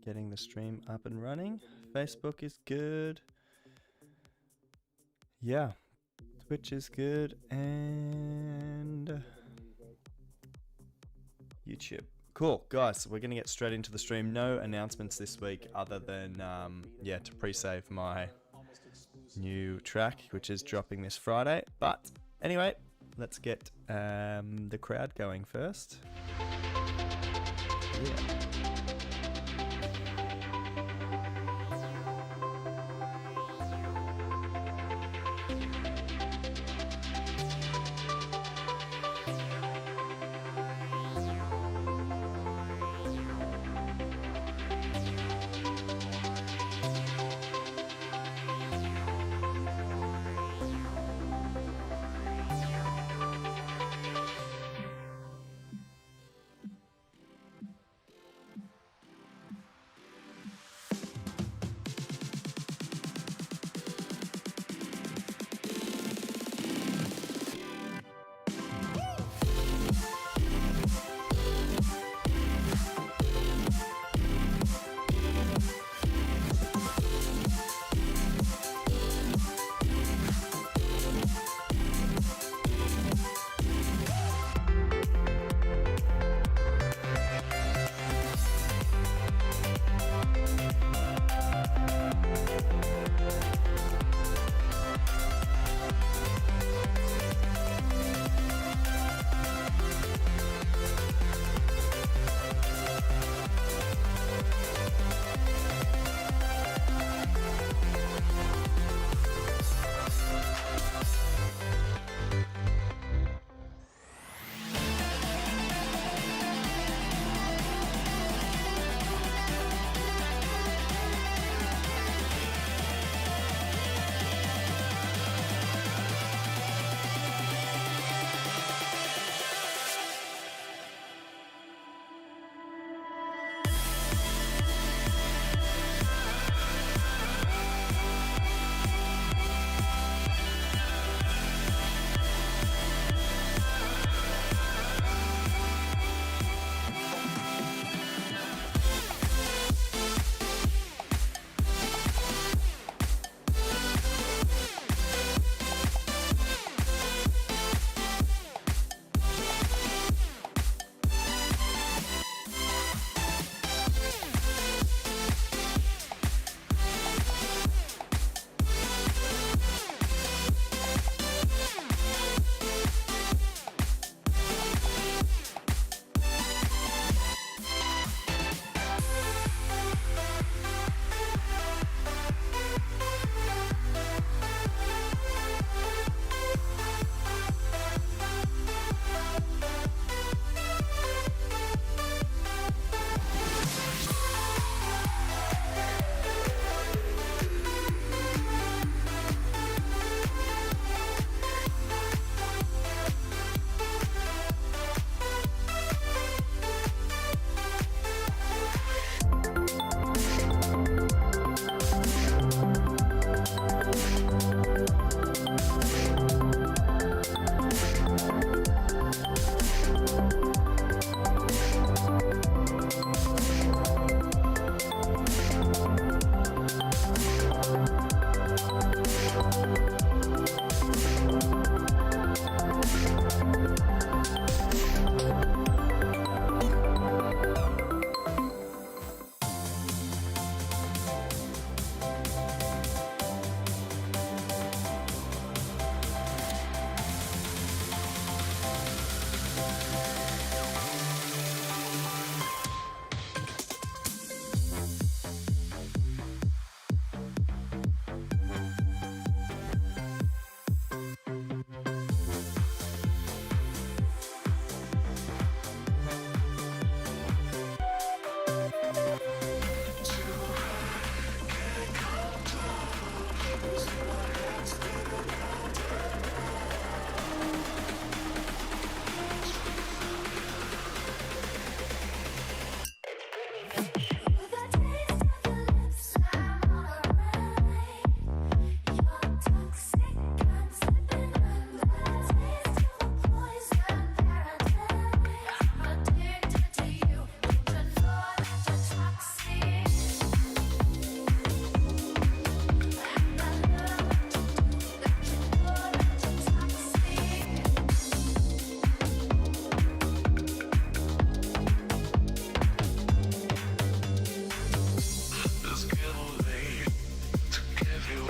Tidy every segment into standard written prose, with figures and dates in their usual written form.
getting the stream up and running. Facebook is good. Yeah, Twitch is good, and YouTube. Cool, guys, we're going to get straight into the stream. No announcements this week other than, yeah, to pre-save my new track, which is dropping this Friday. But anyway, let's get the crowd going first. Yeah.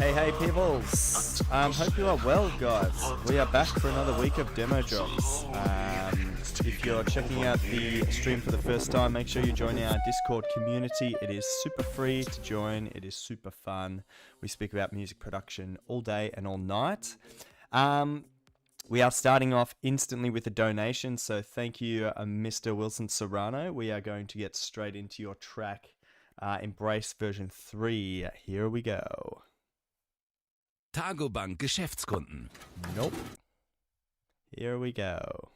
Hey peoples! Hope you are well, guys. We are back for another week of demo drops. If you're checking out the stream for the first time, make sure you join our Discord community. It is super free to join. It is super fun. We speak about music production all day and all night. We are starting off instantly with a donation, so thank you, Mr. Wilson Serrano. We are going to get straight into your track, Embrace version 3. Here we go. Tagobank Geschäftskunden. Nope. Here we go.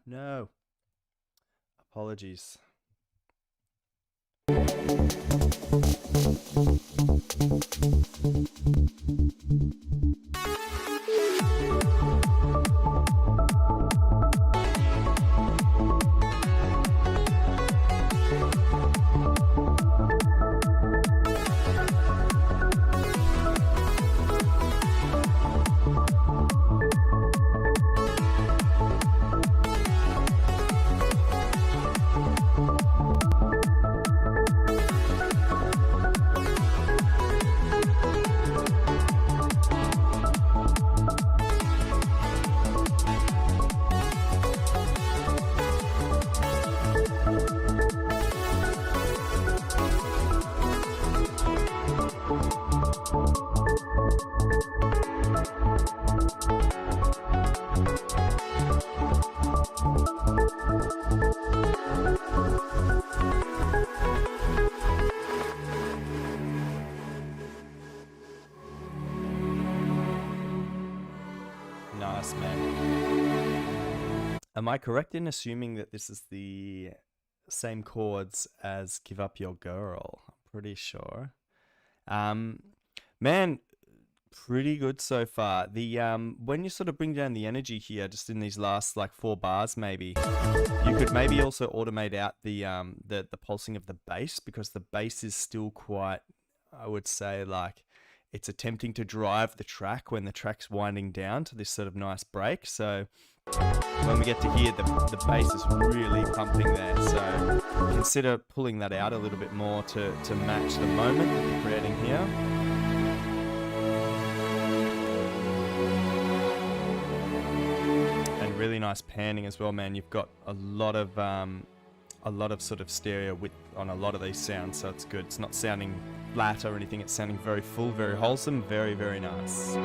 No. Apologies. Nice, man. Am I correct in assuming that this is the same chords as Give Up Your Girl? I'm pretty sure. Man, pretty good so far. The when you sort of bring down the energy here, just in these last like 4 bars, maybe you could maybe also automate out the pulsing of the bass, because the bass is still quite, I would say, like, it's attempting to drive the track when the track's winding down to this sort of nice break. So when we get to here, the bass is really pumping there. So consider pulling that out a little bit more to match the moment that you're creating here. And really nice panning as well, man. You've got a lot of sort of stereo width on a lot of these sounds, so it's good. It's not sounding flat or anything. It's sounding very full, very wholesome, very, very nice.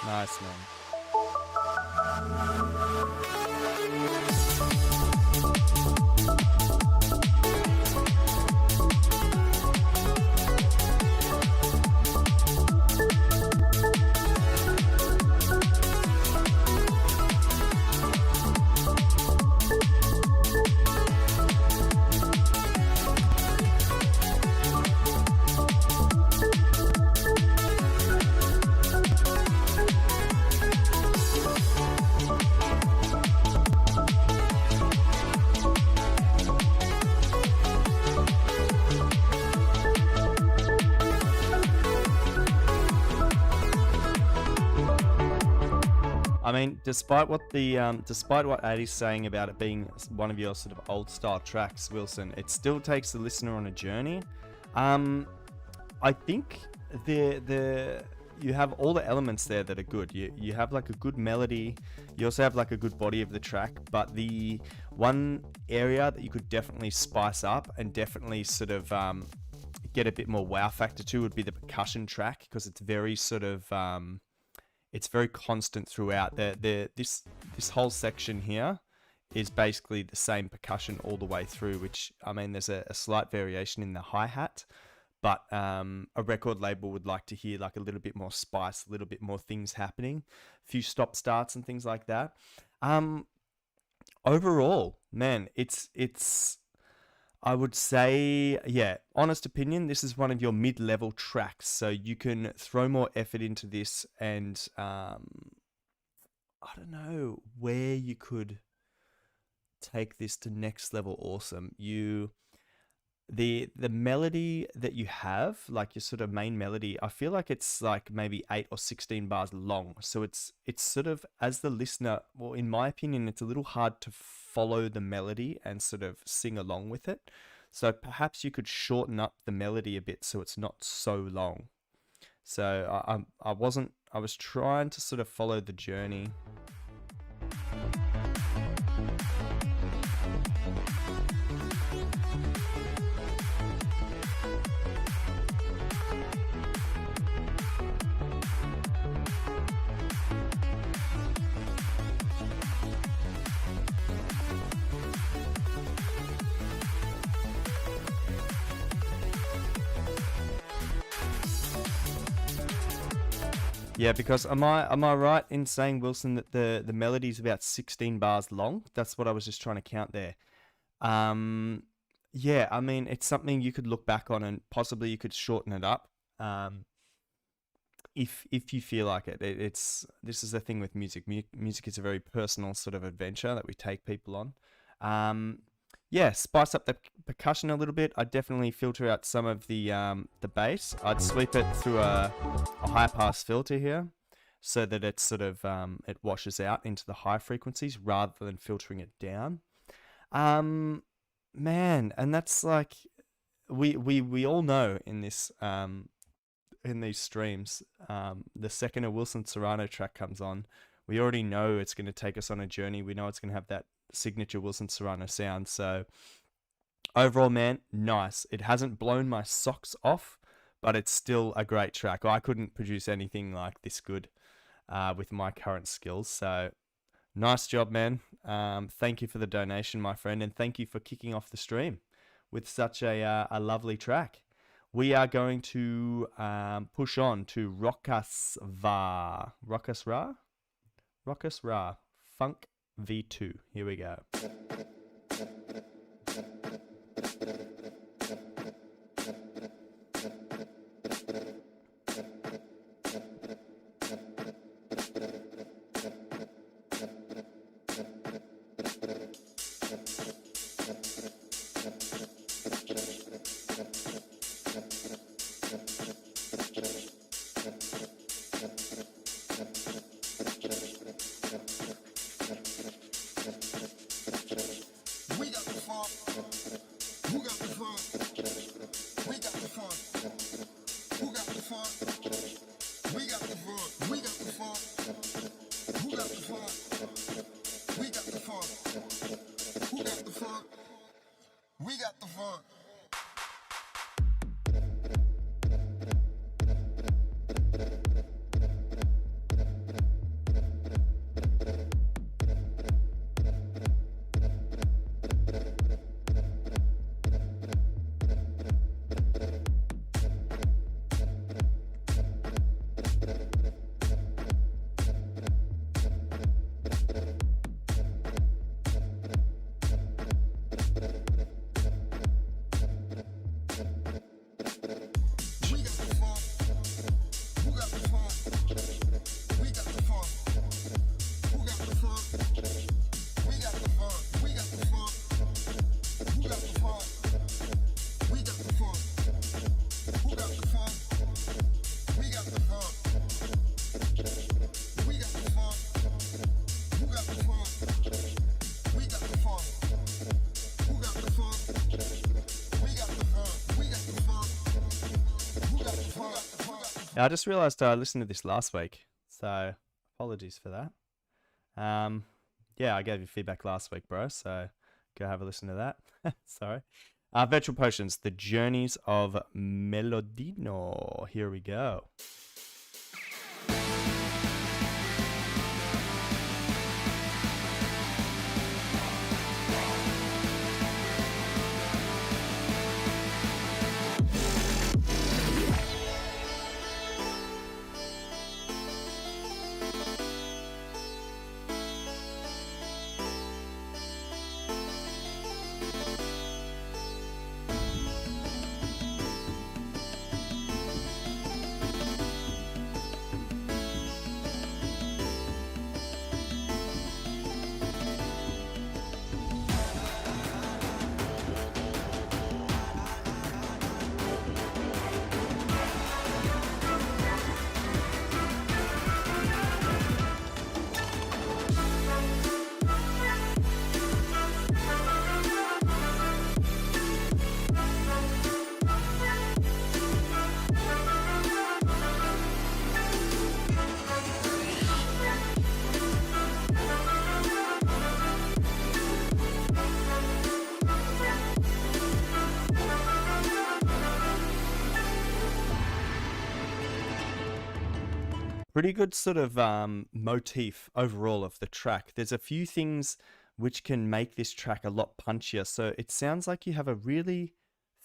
Nice, man. I mean, despite what Addy's saying about it being one of your sort of old style tracks, Wilson, it still takes the listener on a journey. I think you have all the elements there that are good. You have like a good melody. You also have like a good body of the track. But the one area that you could definitely spice up and definitely sort of get a bit more wow factor to would be the percussion track, because it's very sort of it's very constant throughout. This whole section here is basically the same percussion all the way through, which, I mean, there's a slight variation in the hi-hat, but a record label would like to hear like a little bit more spice, a little bit more things happening, a few stop starts and things like that. Overall, man, it's I would say, yeah, honest opinion, this is one of your mid-level tracks, so you can throw more effort into this, and I don't know where you could take this to next level awesome. The melody that you have, like your sort of main melody, I feel like it's like maybe 8 or 16 bars long, so it's sort of, as the listener, well, in my opinion, it's a little hard to follow the melody and sort of sing along with it. So perhaps you could shorten up the melody a bit so it's not so long. So I was trying to sort of follow the journey. Yeah, because am I right in saying, Wilson, that the melody is about 16 bars long? That's what I was just trying to count there. Yeah, I mean, it's something you could look back on, and possibly you could shorten it up. If you feel like it. This is the thing with music. Music is a very personal sort of adventure that we take people on. Yeah, spice up the percussion a little bit. I'd definitely filter out some of the bass. I'd sweep it through a high pass filter here, so that it's sort of it washes out into the high frequencies rather than filtering it down. Man, and that's like we all know in this in these streams, the second a Wilson Serrano track comes on, we already know it's going to take us on a journey. We know it's going to have that signature Wilson Serrano sound. So overall, man, nice. It hasn't blown my socks off, but it's still a great track. I couldn't produce anything like this good with my current skills. So nice job, man. Thank you for the donation, my friend, and thank you for kicking off the stream with such a lovely track. We are going to push on to Rokas Ra Funk V2. Here we go. I just realized I listened to this last week, so apologies for that. Yeah, I gave you feedback last week, bro, so go have a listen to that. Sorry. Virtual Potions, The Journeys of Melodino. Here we go. Pretty good sort of motif overall of the track. There's a few things which can make this track a lot punchier. So it sounds like you have a really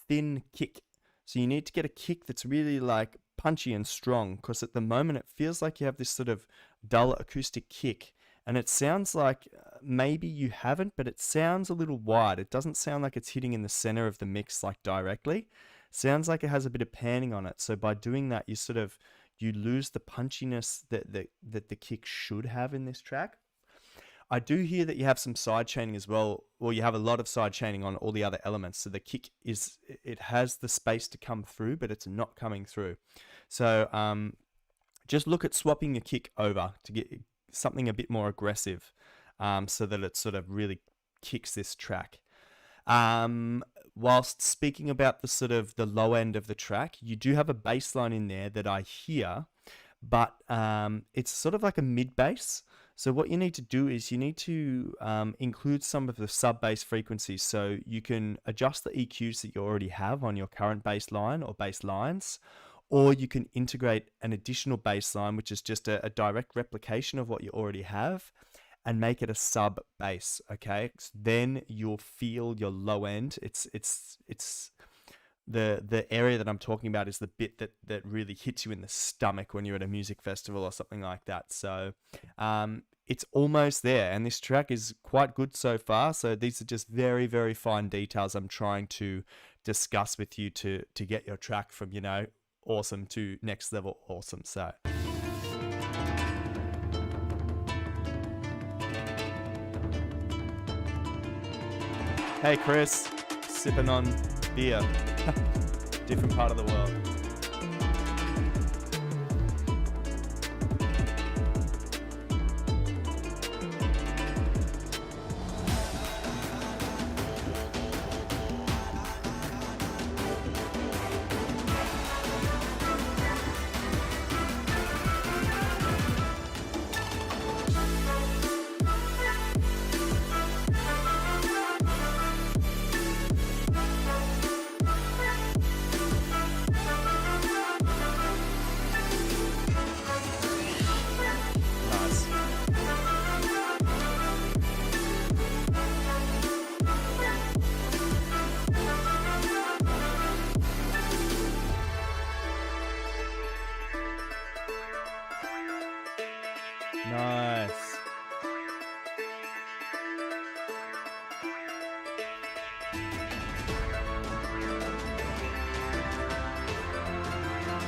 thin kick. So you need to get a kick that's really like punchy and strong, because at the moment it feels like you have this sort of dull acoustic kick. And it sounds like maybe you haven't, but it sounds a little wide. It doesn't sound like it's hitting in the center of the mix like directly. Sounds like it has a bit of panning on it. So by doing that, you lose the punchiness that the kick should have in this track. I do hear that you have some side chaining as well. Well, you have a lot of side chaining on all the other elements. So the kick it has the space to come through, but it's not coming through. So just look at swapping your kick over to get something a bit more aggressive, so that it sort of really kicks this track. Whilst speaking about the sort of the low end of the track, you do have a bass line in there that I hear, but it's sort of like a mid bass. So what you need to do is you need to include some of the sub bass frequencies. So you can adjust the EQs that you already have on your current bass line or bass lines, or you can integrate an additional bass line, which is just a direct replication of what you already have, and make it a sub bass. Okay, so then you'll feel your low end. It's the area that I'm talking about is the bit that really hits you in the stomach when you're at a music festival or something like that. So it's almost there, and this track is quite good so far. So these are just very, very fine details I'm trying to discuss with you to get your track from, you know, awesome to next level awesome. So hey Chris, sipping on beer. Different part of the world. Nice.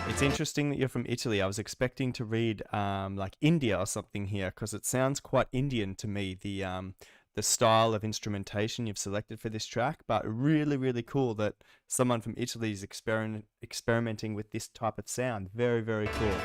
It's interesting that you're from Italy. I was expecting to read like India or something here, because it sounds quite Indian to me, the style of instrumentation you've selected for this track. But really, really cool that someone from Italy is experimenting with this type of sound. Very, very cool.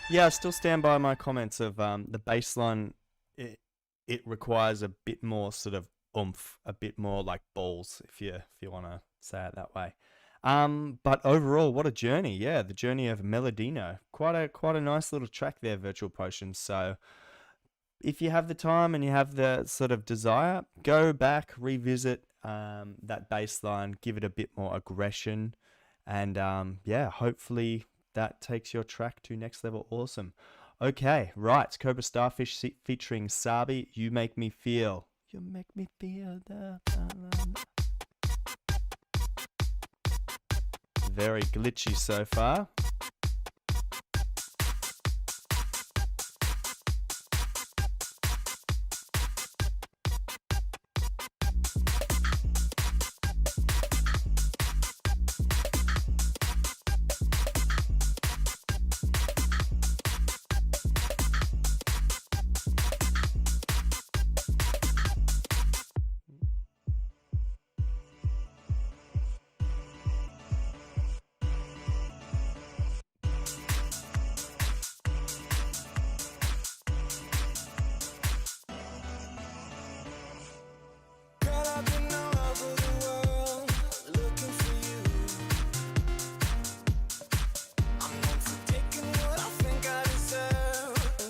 Yeah, I still stand by my comments of the bass line. It requires a bit more sort of oomph, a bit more like balls, if you want to say it that way. But overall, what a journey! Yeah, the journey of Melodino. Quite a nice little track there, Virtual Potions. So if you have the time and you have the sort of desire, go back, revisit that bass line, give it a bit more aggression, and yeah, hopefully that takes your track to next level awesome. Okay, right, Cobra Starfish featuring Sabi, You Make Me Feel. You make me feel the... Very glitchy so far.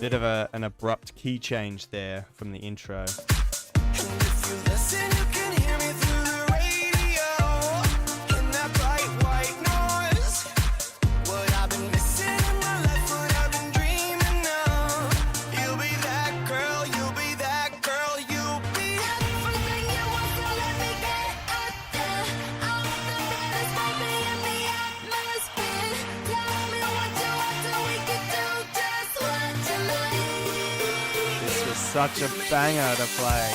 Bit of an abrupt key change there from the intro. Such a banger to play.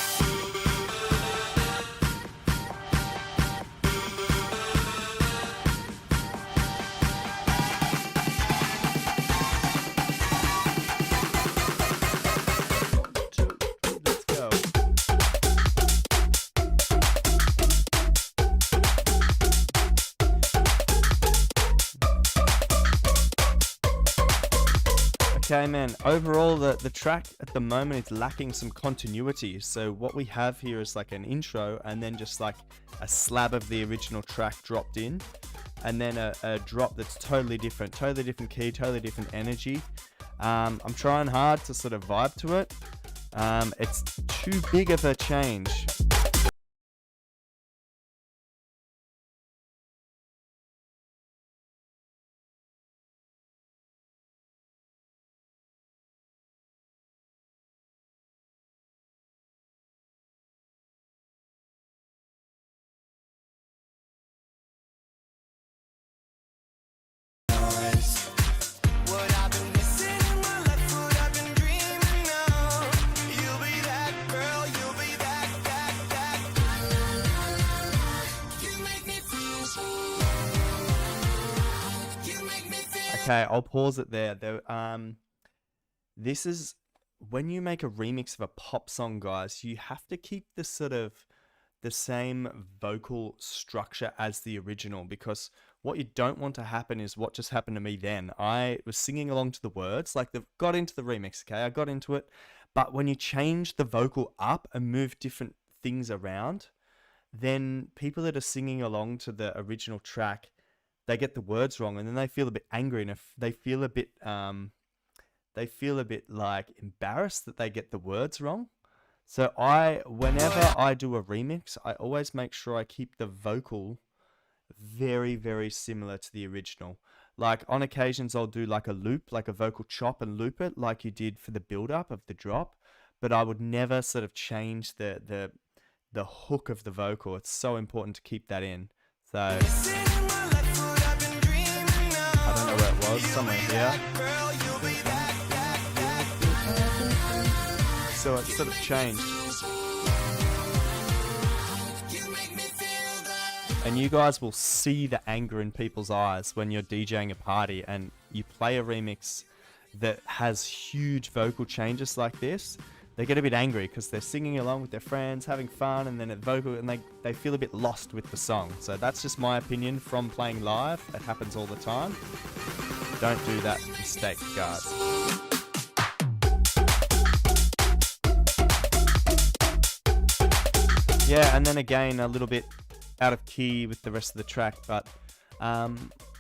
Let's go. Okay, man, overall the track at the moment is lacking some continuity. So what we have here is like an intro and then just like a slab of the original track dropped in, and then a drop that's totally different key, totally different energy. I'm trying hard to sort of vibe to it. It's too big of a change. Okay, I'll pause it there. This is when you make a remix of a pop song, guys, you have to keep the sort of the same vocal structure as the original, because what you don't want to happen is what just happened to me then. I was singing along to the words, like got into the remix, okay? I got into it, but when you change the vocal up and move different things around, then people that are singing along to the original track, they get the words wrong, and then they feel a bit angry, and if they feel a bit like embarrassed that they get the words wrong. So whenever I do a remix, I always make sure I keep the vocal very, very similar to the original. Like on occasions I'll do like a loop, like a vocal chop and loop it like you did for the build up of the drop, but I would never sort of change the hook of the vocal. It's so important to keep that in. So I don't know where it was, somewhere here. So it's sort of changed. And you guys will see the anger in people's eyes when you're DJing a party and you play a remix that has huge vocal changes like this. They get a bit angry because they're singing along with their friends, having fun, and then they feel a bit lost with the song. So that's just my opinion from playing live. It happens all the time. Don't do that mistake, guys. Yeah, and then again, a little bit out of key with the rest of the track, but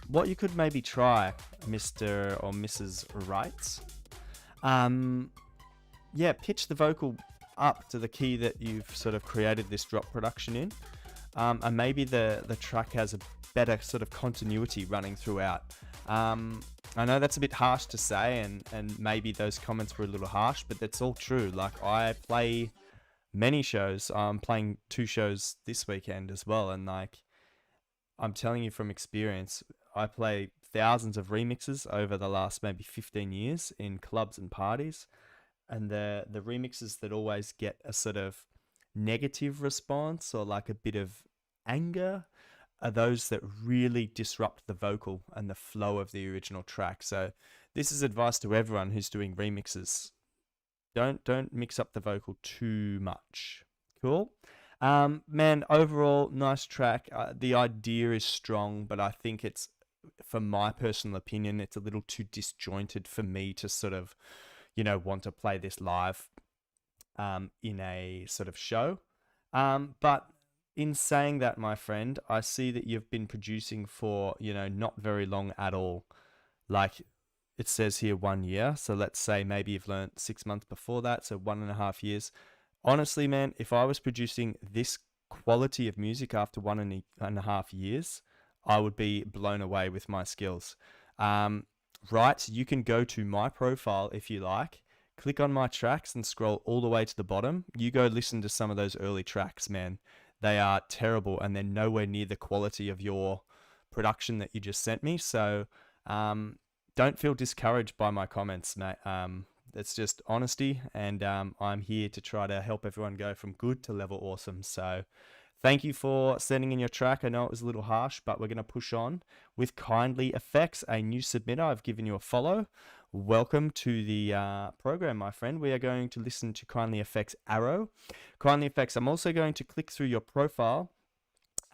what you could maybe try, Mr. or Mrs. Wrights, yeah, pitch the vocal up to the key that you've sort of created this drop production in, and maybe the track has a better sort of continuity running throughout. I know that's a bit harsh to say, and maybe those comments were a little harsh, but that's all true. Like, I play many shows. I'm playing 2 shows this weekend as well, and like, I'm telling you from experience, I play thousands of remixes over the last maybe 15 years in clubs and parties, and the remixes that always get a sort of negative response or like a bit of anger are those that really disrupt the vocal and the flow of the original track. So this is advice to everyone who's doing remixes. Don't mix up the vocal too much. Cool. Man, overall, nice track. The idea is strong, but I think it's, for my personal opinion, it's a little too disjointed for me to sort of, want to play this live in a sort of show. But in saying that, my friend, I see that you've been producing for, not very long at all. Like, it says here 1 year. So let's say maybe you've learned 6 months before that. So 1.5 years. Honestly, man, if I was producing this quality of music after 1.5 years, I would be blown away with my skills. Right, you can go to my profile if you like, click on my tracks and scroll all the way to the bottom. You go listen to some of those early tracks, man. They are terrible, and they're nowhere near the quality of your production that you just sent me. So don't feel discouraged by my comments, mate. It's just honesty, and I'm here to try to help everyone go from good to level awesome. So thank you for sending in your track. I know it was a little harsh, but we're going to push on with Kindly Effects, a new submitter. I've given you a follow. Welcome to the program, my friend. We are going to listen to Kindly Effects Arrow. Kindly Effects, I'm also going to click through your profile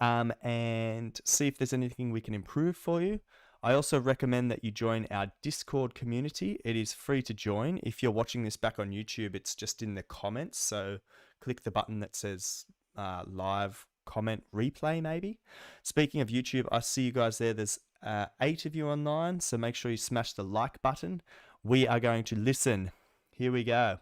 and see if there's anything we can improve for you. I also recommend that you join our Discord community. It is free to join. If you're watching this back on YouTube, it's just in the comments. So click the button that says live comment replay, maybe. Speaking of YouTube, I see you guys there. There's 8 of you online, so make sure you smash the like button. We are going to listen. Here we go.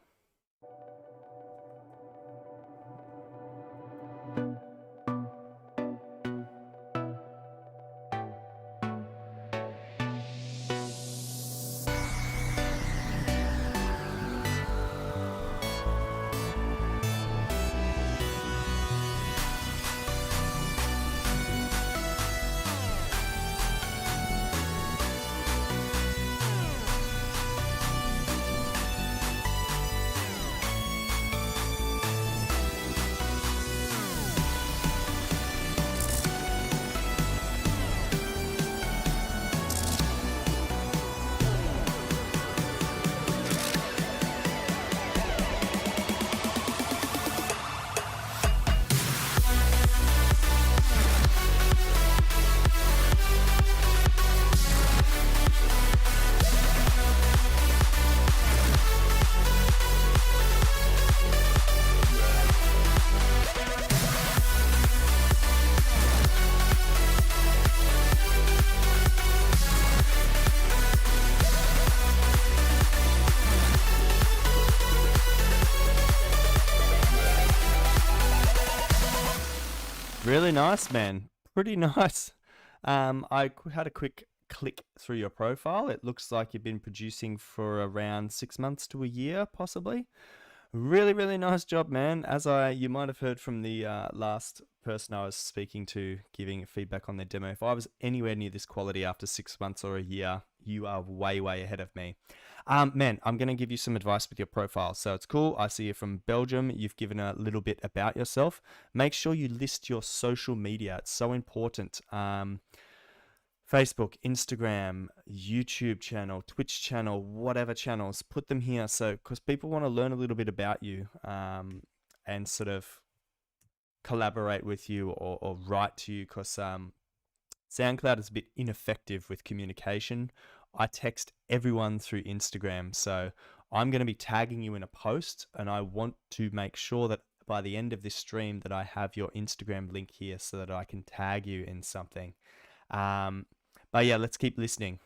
Really nice, man. Pretty nice. I had a quick click through your profile. It looks like you've been producing for around 6 months to a year, possibly. Really, really nice job, man. As you might have heard from the last person I was speaking to giving feedback on their demo, if I was anywhere near this quality after 6 months or a year, you are way, way ahead of me. Man, I'm going to give you some advice with your profile. So it's cool. I see you're from Belgium. You've given a little bit about yourself. Make sure you list your social media. It's so important. Facebook, Instagram, YouTube channel, Twitch channel, whatever channels, put them here. So, because people want to learn a little bit about you and sort of collaborate with you or write to you, because SoundCloud is a bit ineffective with communication I text everyone through Instagram. So I'm going to be tagging you in a post, and I want to make sure that by the end of this stream that I have your Instagram link here so that I can tag you in something. But yeah, let's keep listening.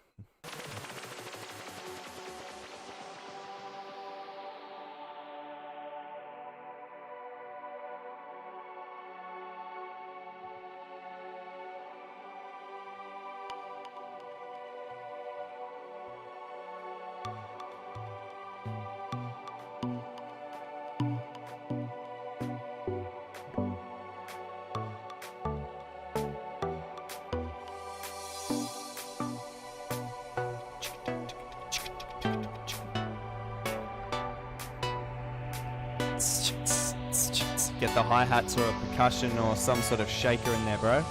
Get the hi-hats or a percussion or some sort of shaker in there, bro.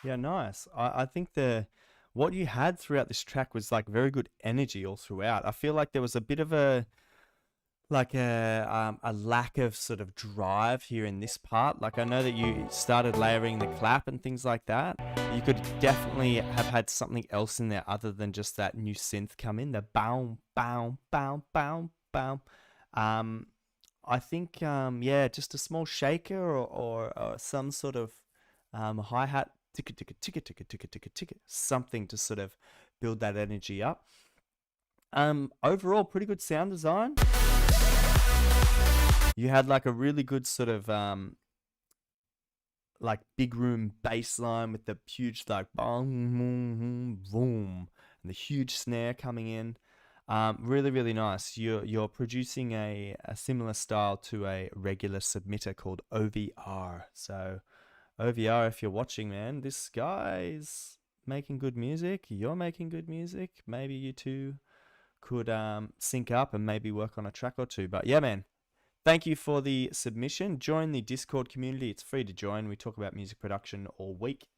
Yeah, nice. I think what you had throughout this track was like very good energy all throughout. I feel like there was a bit of a lack of sort of drive here in this part. Like I know that you started layering the clap and things like that. You could definitely have had something else in there other than just that new synth come in, the bow, bow, bow, bow, bow. I think yeah, just a small shaker or some sort of hi-hat, ticka ticka ticka ticka ticka ticka ticka, something to sort of build that energy up. Overall, pretty good sound design. You had like a really good sort of like big room bass line with the huge like boom, boom, boom, and the huge snare coming in. Really, really nice. You're producing a similar style to a regular submitter called OVR. So OVR, if you're watching, man, this guy's making good music. You're making good music. Maybe you two could sync up and maybe work on a track or two. But yeah, man, thank you for the submission. Join the Discord community. It's free to join. We talk about music production all week.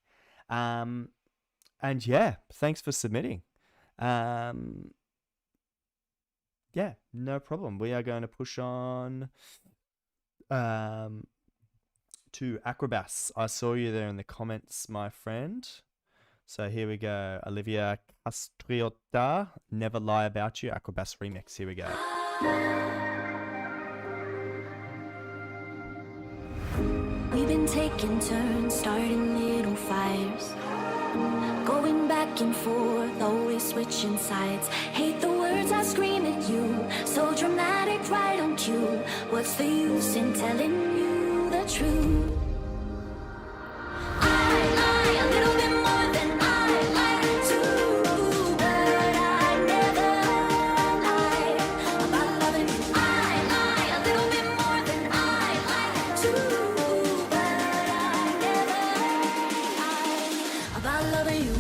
And yeah, thanks for submitting. Yeah, no problem. We are going to push on to Acrobas. I saw you there in the comments, my friend. So here we go. Olivia Castriota, Never Lie About You, Acrobas remix. Here we go. We've been taking turns, starting little fires, going back and forth, always switching sides. Hate the words I scream at you, so dramatic, right on cue. What's the use in telling you the truth? I lie a little bit more than I like to, but I never lie about loving you. I lie a little bit more than I like to, but I never lie about loving you.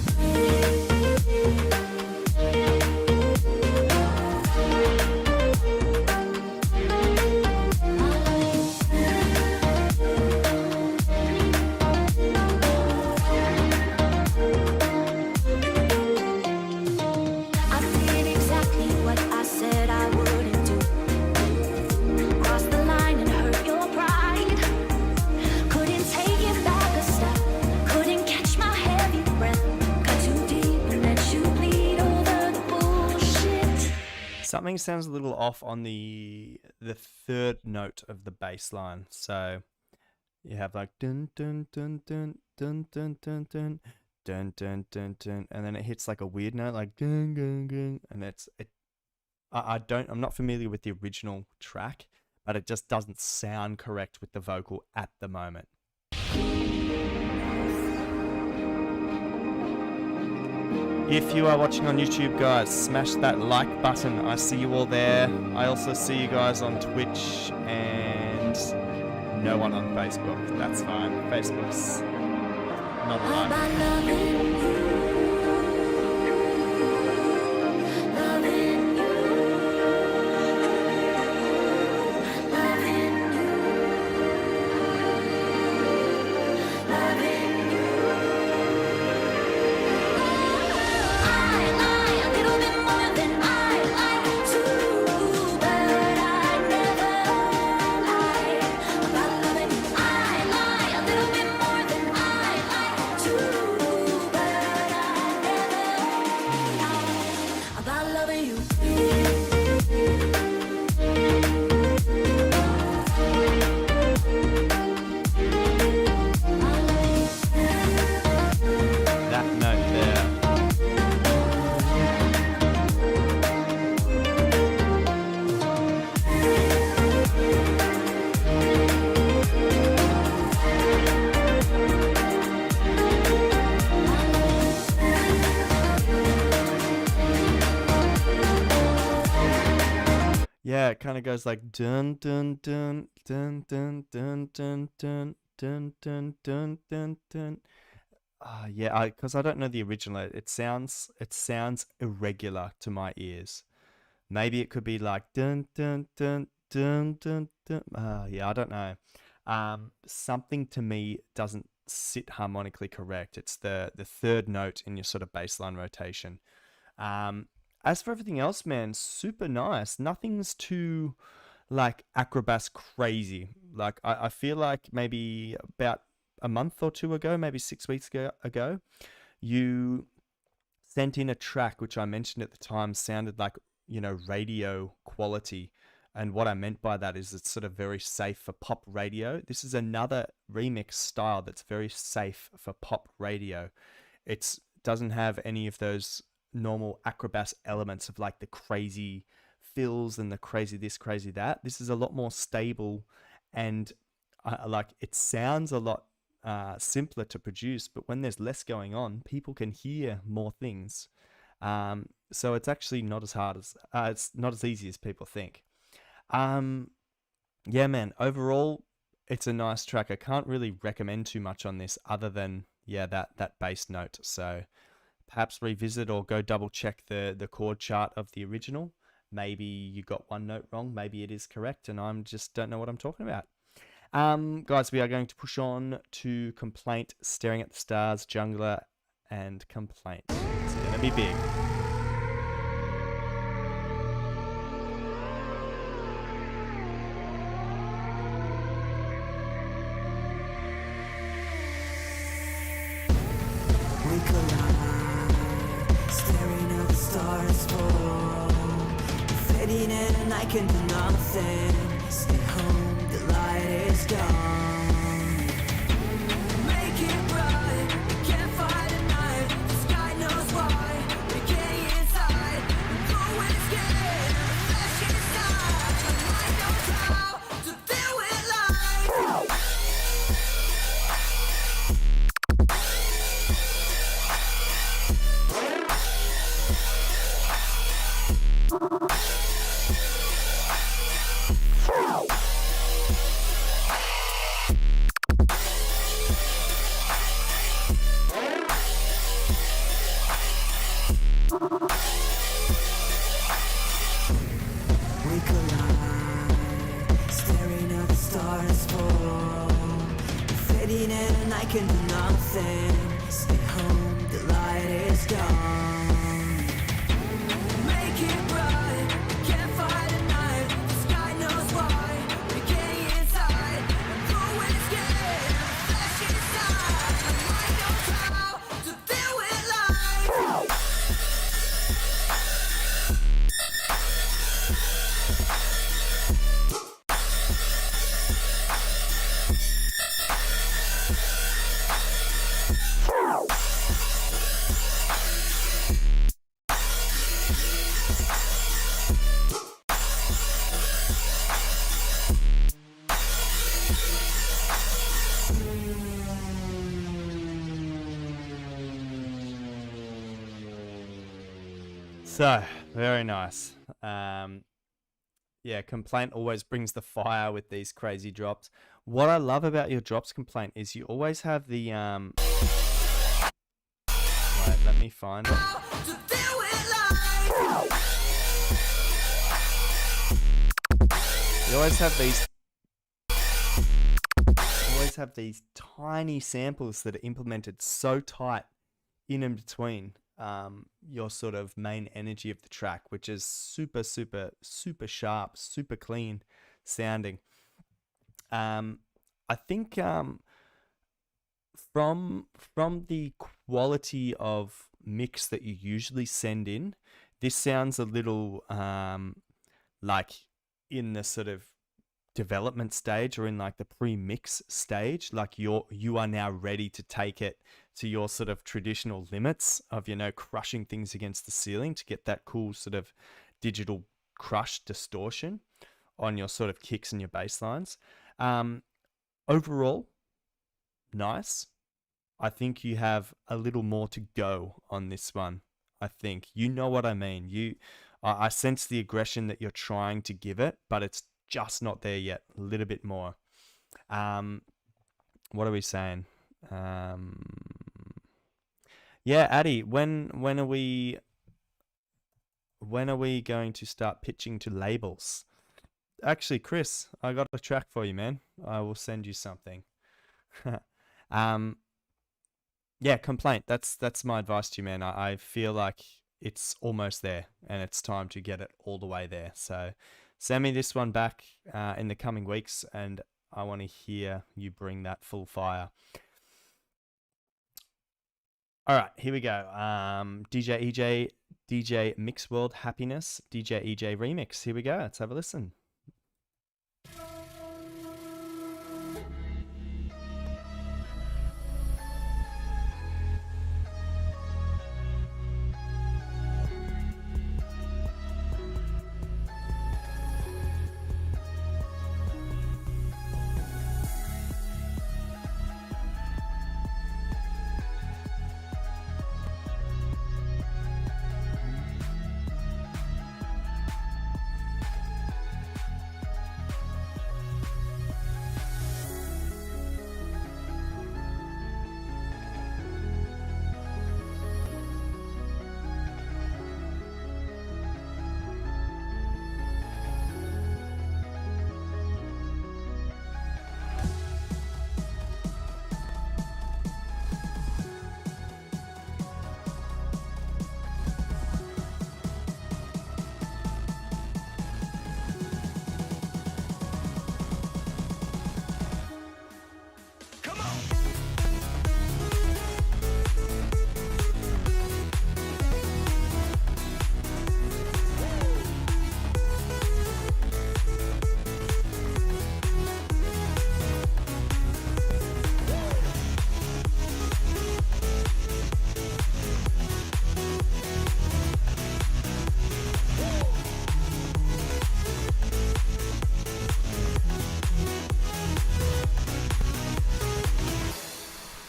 something sounds a little off on the third note of the bass line. So you have like dun dun dun dun dun dun dun dun dun dun dun dun, and then it hits like a weird note like dun dun dun, and I'm not familiar with the original track, but it just doesn't sound correct with the vocal at the moment. If you are watching on YouTube, guys, smash that like button. I see you all there. I also see you guys on Twitch and no one on Facebook. That's fine. Facebook's not About live. loving you, loving you, loving you, loving you. I a little bit more than I like to, but I never lie about loving you. I lie a little bit more than I like to, but I never lie about loving you. That note there. Yeah, it kind of goes like dun dun dun dun dun dun dun dun dun dun dun dun dun. Yeah, because I don't know the original. It sounds irregular to my ears. Maybe it could be like dun dun dun dun dun dun. Yeah, I don't know. Something to me doesn't sit harmonically correct. It's the third note in your sort of bass line rotation. As for everything else, man, super nice. Nothing's too like Acrobass crazy. Like I feel like maybe about a month or two ago, maybe 6 weeks ago, you sent in a track which I mentioned at the time sounded like, radio quality. And what I meant by that is it's sort of very safe for pop radio. This is another remix style that's very safe for pop radio. It doesn't have any of those normal Acrobass elements of like the crazy fills and the crazy this, crazy that. This is a lot more stable, and like it sounds a lot simpler to produce, but when there's less going on, people can hear more things. So it's actually not as hard as it's not as easy as people think. Yeah, man, overall it's a nice track. I can't really recommend too much on this other than that bass note. So perhaps revisit or go double check the chord chart of the original. Maybe you got one note wrong, maybe it is correct and I'm just don't know what I'm talking about. Guys, we are going to push on to Complaint, Staring at the Stars, Jungler, and Complaint. It's gonna be big. We collide, staring at the stars fall, fading in and I can do nothing. Stay home, the light is gone. Make it bright, we can't fight at night. The sky knows why, we're getting inside. I'm going scared, flesh inside. My mind knows how to deal with life. We collide, staring at the stars fall, fading in and I can do nothing. Stay home, the light is gone. Make it bright, we can't fight at night. The sky knows why, we're getting inside. I'm going scared, flesh inside. My mind knows how to deal with life. So, very nice. Yeah, Complaint always brings the fire with these crazy drops. What I love about your drops, Complaint, is you always have the wait, let me find it. You always have these tiny samples that are implemented so tight in between your sort of main energy of the track, which is super, super, super sharp, super clean sounding. I think from the quality of mix that you usually send in, this sounds a little like in the sort of development stage, or in like the pre-mix stage, like you are now ready to take it to your sort of traditional limits of, you know, crushing things against the ceiling to get that cool sort of digital crush distortion on your sort of kicks and your bass lines. Overall, nice. I think you have a little more to go on this one. I think you know what I mean. I sense the aggression that you're trying to give it, but it's just not there yet. A little bit more. What are we saying? Yeah, Addy, when are we going to start pitching to labels? Actually, Chris, I got a track for you, man. I will send you something. Yeah, Complaint. That's my advice to you, man. I feel like it's almost there, and it's time to get it all the way there. So send me this one back in the coming weeks, and I want to hear you bring that full fire. All right, here we go. DJ EJ, DJ Mix World Happiness, DJ EJ Remix. Here we go. Let's have a listen.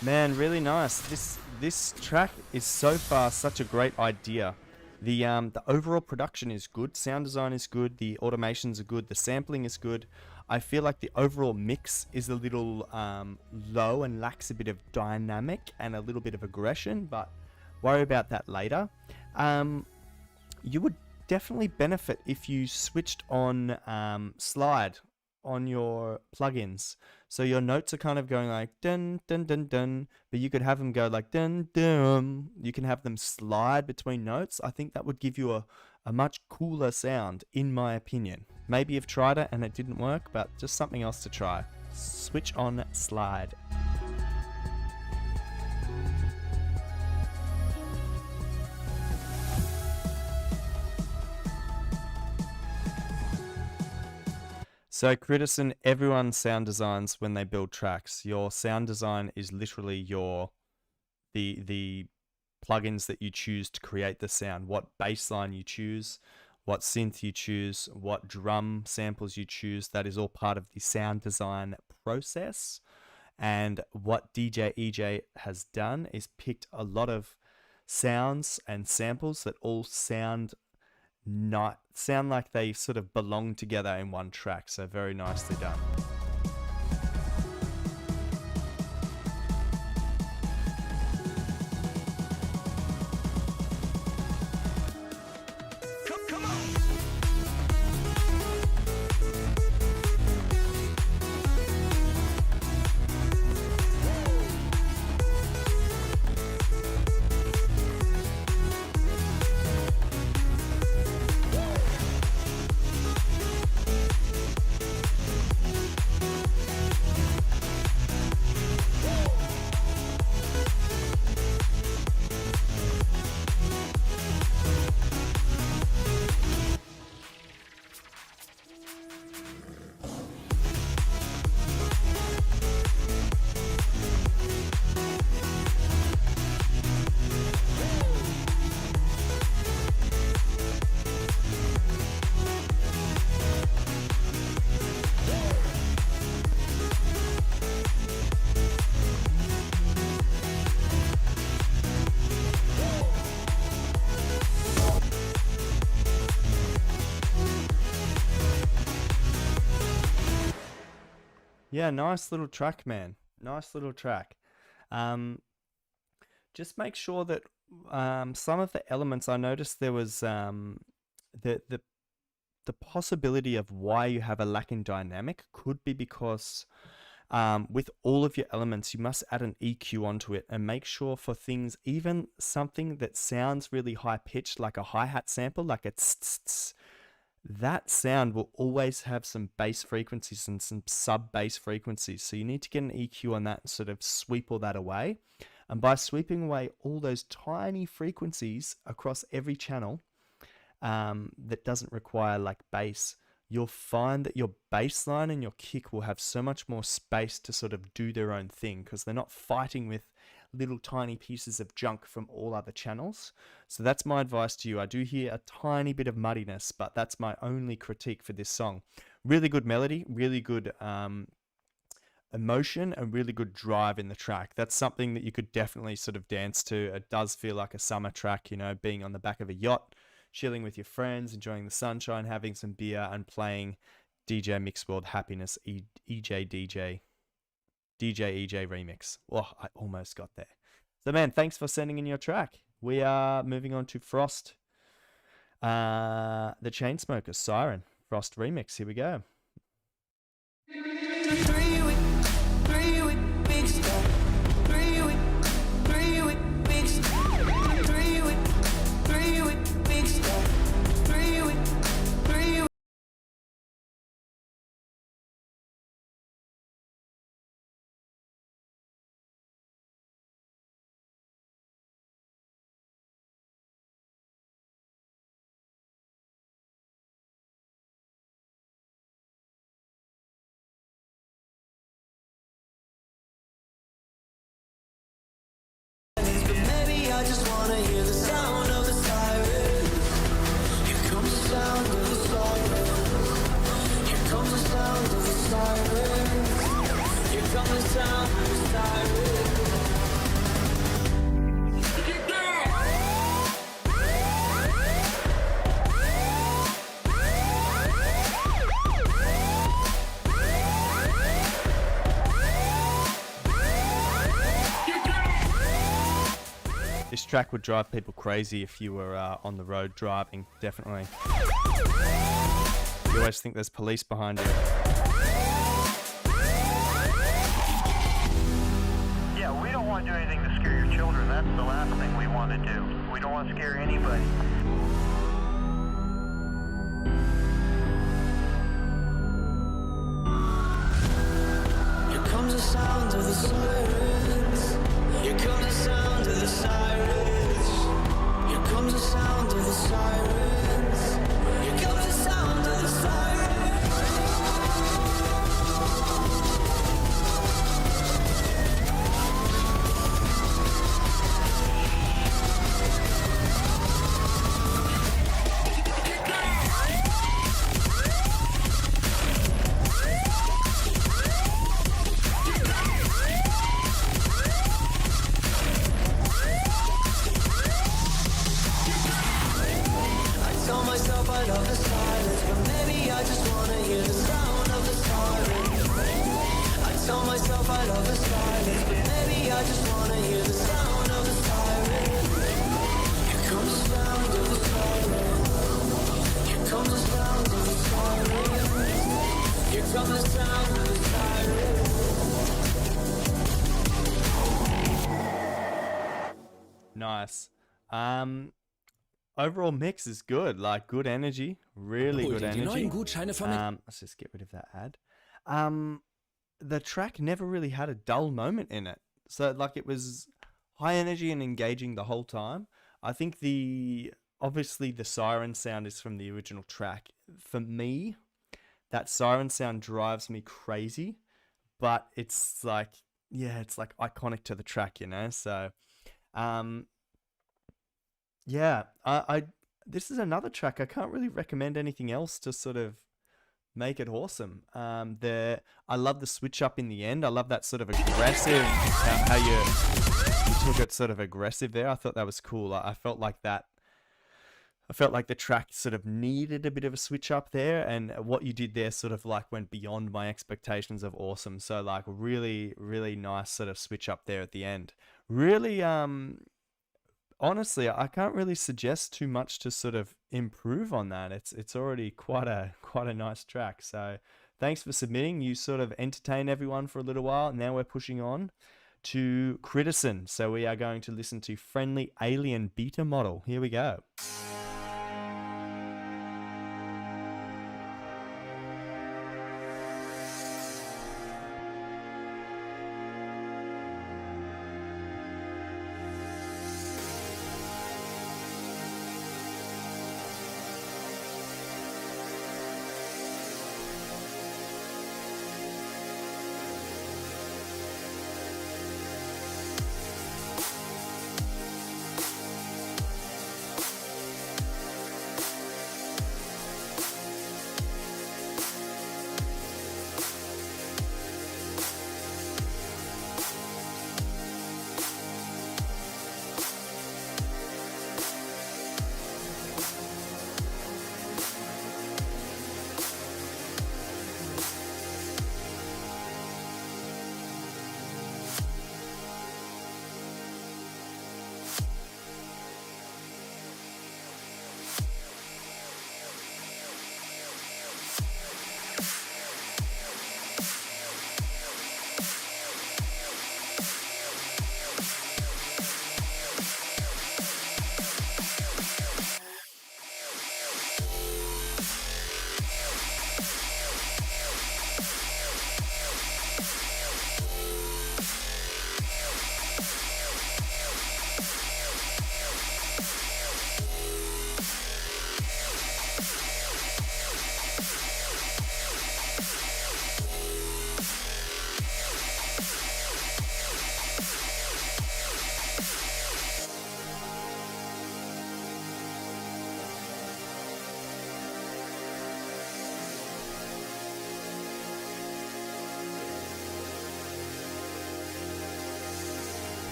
Man, really nice. This track is so far such a great idea. The overall production is good, sound design is good, the automations are good, the sampling is good. I feel like the overall mix is a little low and lacks a bit of dynamic and a little bit of aggression, but worry about that later. You would definitely benefit if you switched on slide on your plugins. So your notes are kind of going like dun dun dun dun, but you could have them go like dun dun. You can have them slide between notes. I think that would give you a much cooler sound, in my opinion. Maybe you've tried it and it didn't work, but just something else to try. Switch on slide. So, Critison, everyone sound designs when they build tracks. Your sound design is literally the plugins that you choose to create the sound. What bass line you choose, what synth you choose, what drum samples you choose. That is all part of the sound design process. And what DJ EJ has done is picked a lot of sounds and samples that all sound like they sort of belong together in one track. So very nicely done. Yeah, nice little track, man. Nice little track. Just make sure that some of the elements, I noticed there was the possibility of why you have a lack in dynamic could be because with all of your elements, you must add an EQ onto it and make sure for things, even something that sounds really high pitched, like a hi-hat sample, like a tss, that sound will always have some bass frequencies and some sub-bass frequencies. So you need to get an EQ on that and sort of sweep all that away. And by sweeping away all those tiny frequencies across every channel that doesn't require like bass, you'll find that your bass line and your kick will have so much more space to sort of do their own thing because they're not fighting with little tiny pieces of junk from all other channels. So that's my advice to you. I do hear a tiny bit of muddiness, but that's my only critique for this song. Really good melody, really good emotion, and really good drive in the track. That's something that you could definitely sort of dance to. It does feel like a summer track, you know, being on the back of a yacht, chilling with your friends, enjoying the sunshine, having some beer, and playing DJ Mixworld Happiness EJ remix. Oh, I almost got there. So man, thanks for sending in your track. We are moving on to Frost, the Chainsmokers Siren Frost remix. Here we go. I just wanna hear the sound of the siren. Here comes the sound of the siren. Here comes the sound of the siren. Here comes the sound of the siren. This track would drive people crazy if you were on the road driving, definitely. You always think there's police behind you. Yeah, we don't want to do anything to scare your children. That's the last thing we want to do. We don't want to scare anybody. Here comes the sound of the sirens. Here comes the sound of the sirens. Here comes the sound of the sirens. Here comes the sound of the sirens. myself I love the silence, but maybe I just wanna hear the sound of the siren. I tell myself I love the silence, but maybe I just wanna hear the sound of the siren. Here comes the sound of the siren. Here comes the sound of the siren. Here comes the sound of the siren. Nice. Overall mix is good. Like good energy, really Hol good dir die neuen energy. Gutscheine von Let's just get rid of that ad. The track never really had a dull moment in it. So like it was high energy and engaging the whole time. I think obviously the siren sound is from the original track. For me, that siren sound drives me crazy, but it's like, yeah, it's like iconic to the track, you know? So, yeah, I this is another track. I can't really recommend anything else to sort of make it awesome. I love the switch up in the end. I love that sort of aggressive, how you took it sort of aggressive there. I thought that was cool. I felt like that. I felt like the track sort of needed a bit of a switch up there, and what you did there sort of like went beyond my expectations of awesome. So like really, really nice sort of switch up there at the end. Really, honestly, I can't really suggest too much to sort of improve on that. It's already quite a nice track. So thanks for submitting. You sort of entertain everyone for a little while. Now we're pushing on to Critison. So we are going to listen to Friendly Alien Beta Model. Here we go.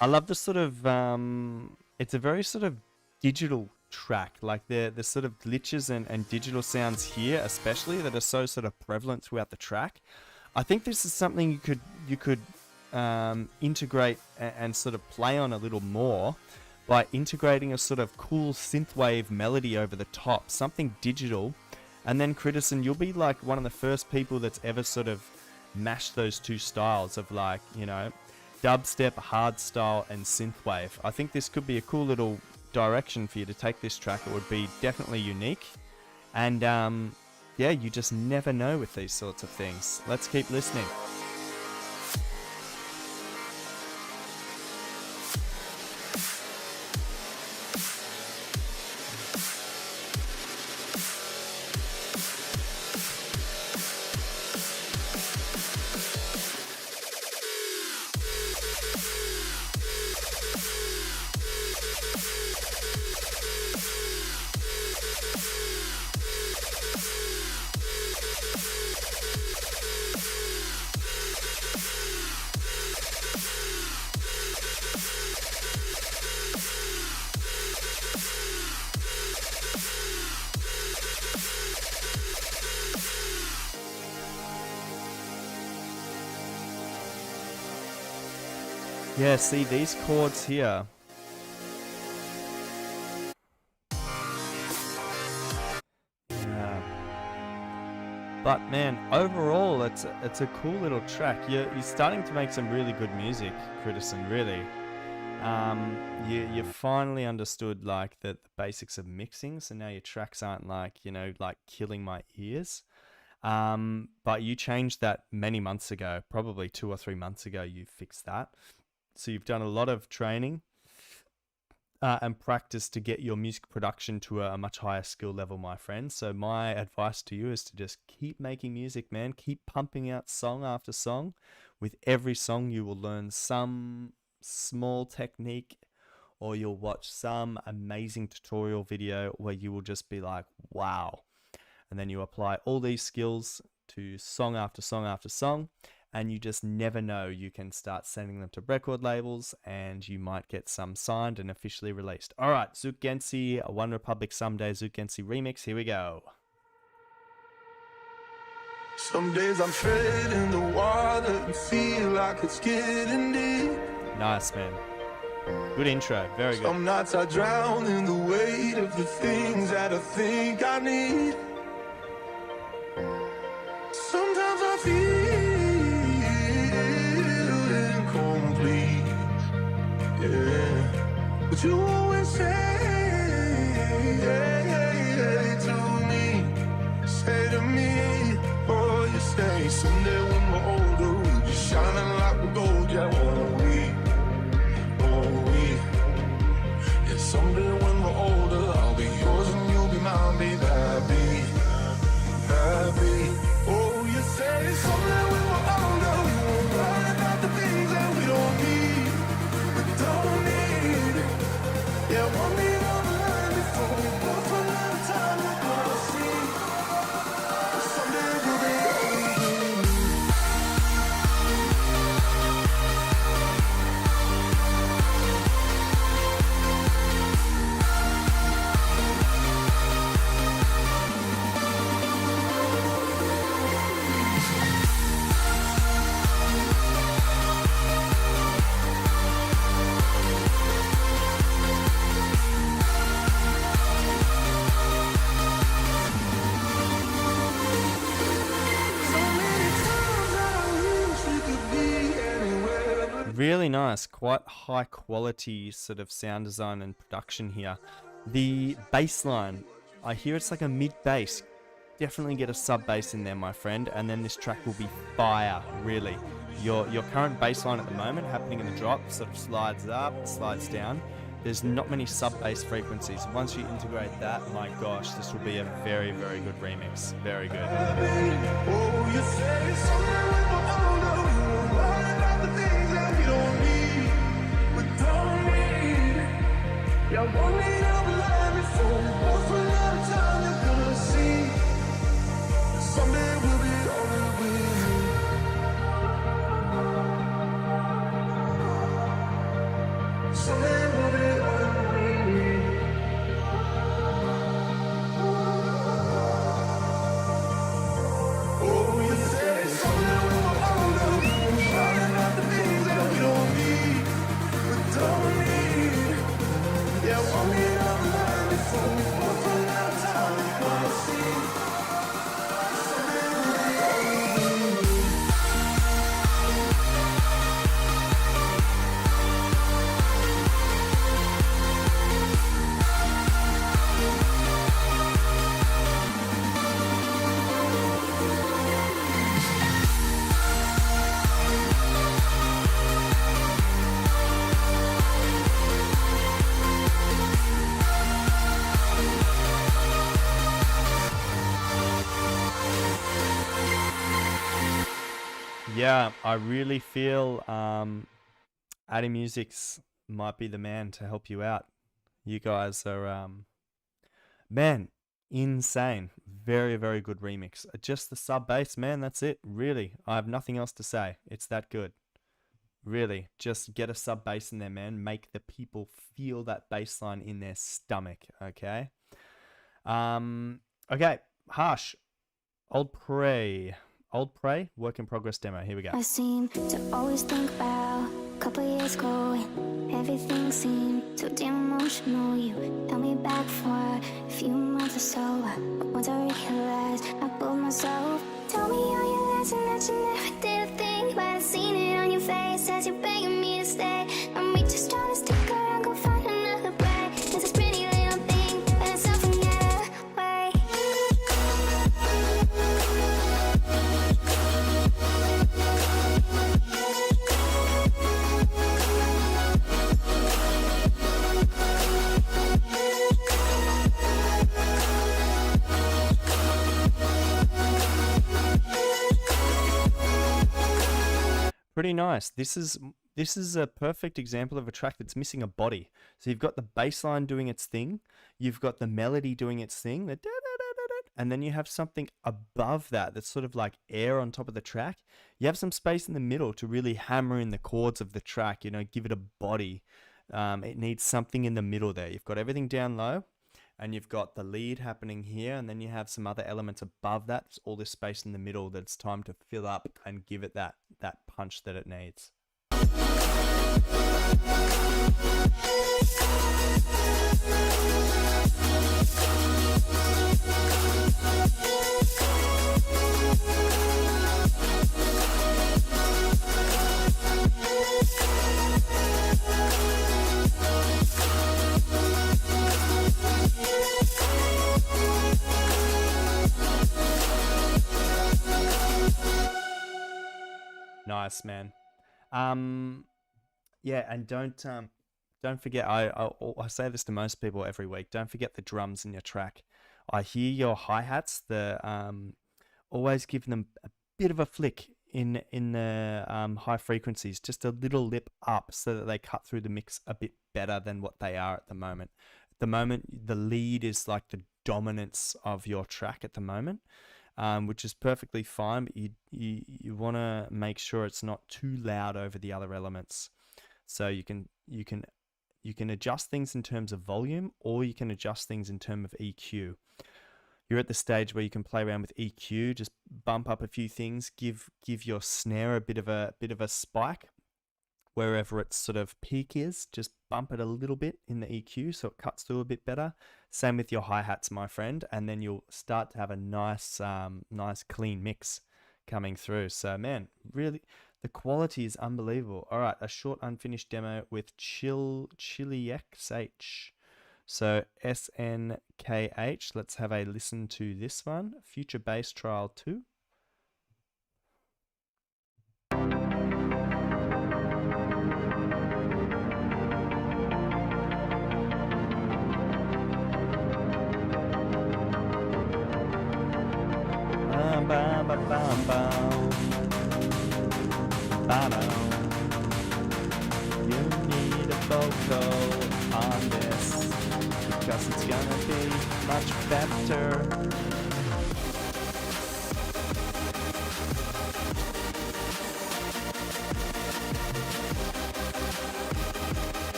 I love the sort of it's a very sort of digital track, like the sort of glitches and digital sounds here especially that are so sort of prevalent throughout the track. I think this is something you could integrate and sort of play on a little more by integrating a sort of cool synthwave melody over the top, something digital. And then Critison, you'll be like one of the first people that's ever sort of mashed those two styles of, like, you know, dubstep, hardstyle, and synthwave. I think this could be a cool little direction for you to take this track. It would be definitely unique. And yeah, you just never know with these sorts of things. Let's keep listening. Yeah, see these chords here. Yeah. But man, overall, it's a cool little track. You're starting to make some really good music, Critison. Really. You finally understood like the basics of mixing, so now your tracks aren't like like killing my ears. But you changed that many months ago, probably 2 or 3 months ago. You fixed that, so you've done a lot of training and practice to get your music production to a much higher skill level, my friend. So my advice to you is to just keep making music, man. Keep pumping out song after song. With every song, you will learn some small technique, or you'll watch some amazing tutorial video where you will just be like, wow. And then you apply all these skills to song after song after song, and you just never know. You can start sending them to record labels, and you might get some signed and officially released. All right, Zouk Gensi, One Republic Someday Zouk Gensi remix. Here we go. Some days I'm treading the water and feel like it's getting deep. Nice, man. Good intro. Very good. Some nights I drown in the weight of the things that I think I need. Sometimes I feel incomplete, yeah. But you always say to me, oh, you say someday when we're older, we'll be shining like we're gold, yeah, won't we? Yeah, someday when we're older, I'll be yours and you'll be mine, baby, happy. Oh, you say someday when we're older, we won't worry about the things that we don't need. Yeah, one day on the line before we both run out of time, we're gonna see. Someday we'll be all we need. Really nice, quite high quality sort of sound design and production here. The bass line, I hear it's like a mid bass. Definitely get a sub bass in there, my friend, and then this track will be fire, really. Your current bass line at the moment, happening in the drop, sort of slides up, slides down. There's not many sub bass frequencies. Once you integrate that, my gosh, this will be a very, very good remix. Very good. Oh, you say someday when we're older, we won't worry about the things that we don't need. Yeah, one day down the line before we both run out of time, you're gonna see. Someday we'll be all that we need. Someday we'll be all that we need. Oh, you say someday when we're older, we won't worry about the things that we don't need. Yeah, one day down the line before we both run out of time, you're gonna see. Someday we'll be all we need. Yeah, I really feel Addy Musics might be the man to help you out. You guys are, man, insane. Very, very good remix. Just the sub bass, man, that's it. Really, I have nothing else to say. It's that good. Really, just get a sub bass in there, man. Make the people feel that bass line in their stomach, okay? Okay, Harsh, Old Prey, work in progress demo. Here we go. I seem to always think about couple years ago when everything seemed so damn emotional. You held me back for a few months or so. But once I realized I pulled myself, told me all your lesson that you never did a thing. But I seen it on your face as you're begging me to stay. I'm just trying to stick around, go find another way. It's this pretty little thing, but it's not from getaway. Pretty nice. This is a perfect example of a track that's missing a body. So you've got the bass line doing its thing, you've got the melody doing its thing, the and then you have something above that that's sort of like air on top of the track. You have some space in the middle to really hammer in the chords of the track, you know, give it a body. It needs something in the middle there. You've got everything down low, and you've got the lead happening here, and then you have some other elements above that. There's all this space in the middle that's time to fill up and give it that punch that it needs. Nice, man. Yeah, and don't forget. I say this to most people every week. Don't forget the drums in your track. I hear your hi-hats. Always give them a bit of a flick in the high frequencies, just a little lip up, so that they cut through the mix a bit better than what they are at the moment. At the moment, the lead is like the dominance of your track at the moment. Which is perfectly fine, but you want to make sure it's not too loud over the other elements. So you can adjust things in terms of volume, or you can adjust things in terms of EQ. You're at the stage where you can play around with EQ, just bump up a few things, give your snare a bit of a spike wherever its sort of peak is. Just bump it a little bit in the EQ so it cuts through a bit better. Same with your hi-hats, my friend, and then you'll start to have a nice clean mix coming through. So man, really, the quality is unbelievable. All right, a short unfinished demo with Chili XH. So SNKH. Let's have a listen to this one. Future Bass Trial 2. Bam, bam, bam, bam. Ba-dum. You need a vocal on this, because it's gonna be much better.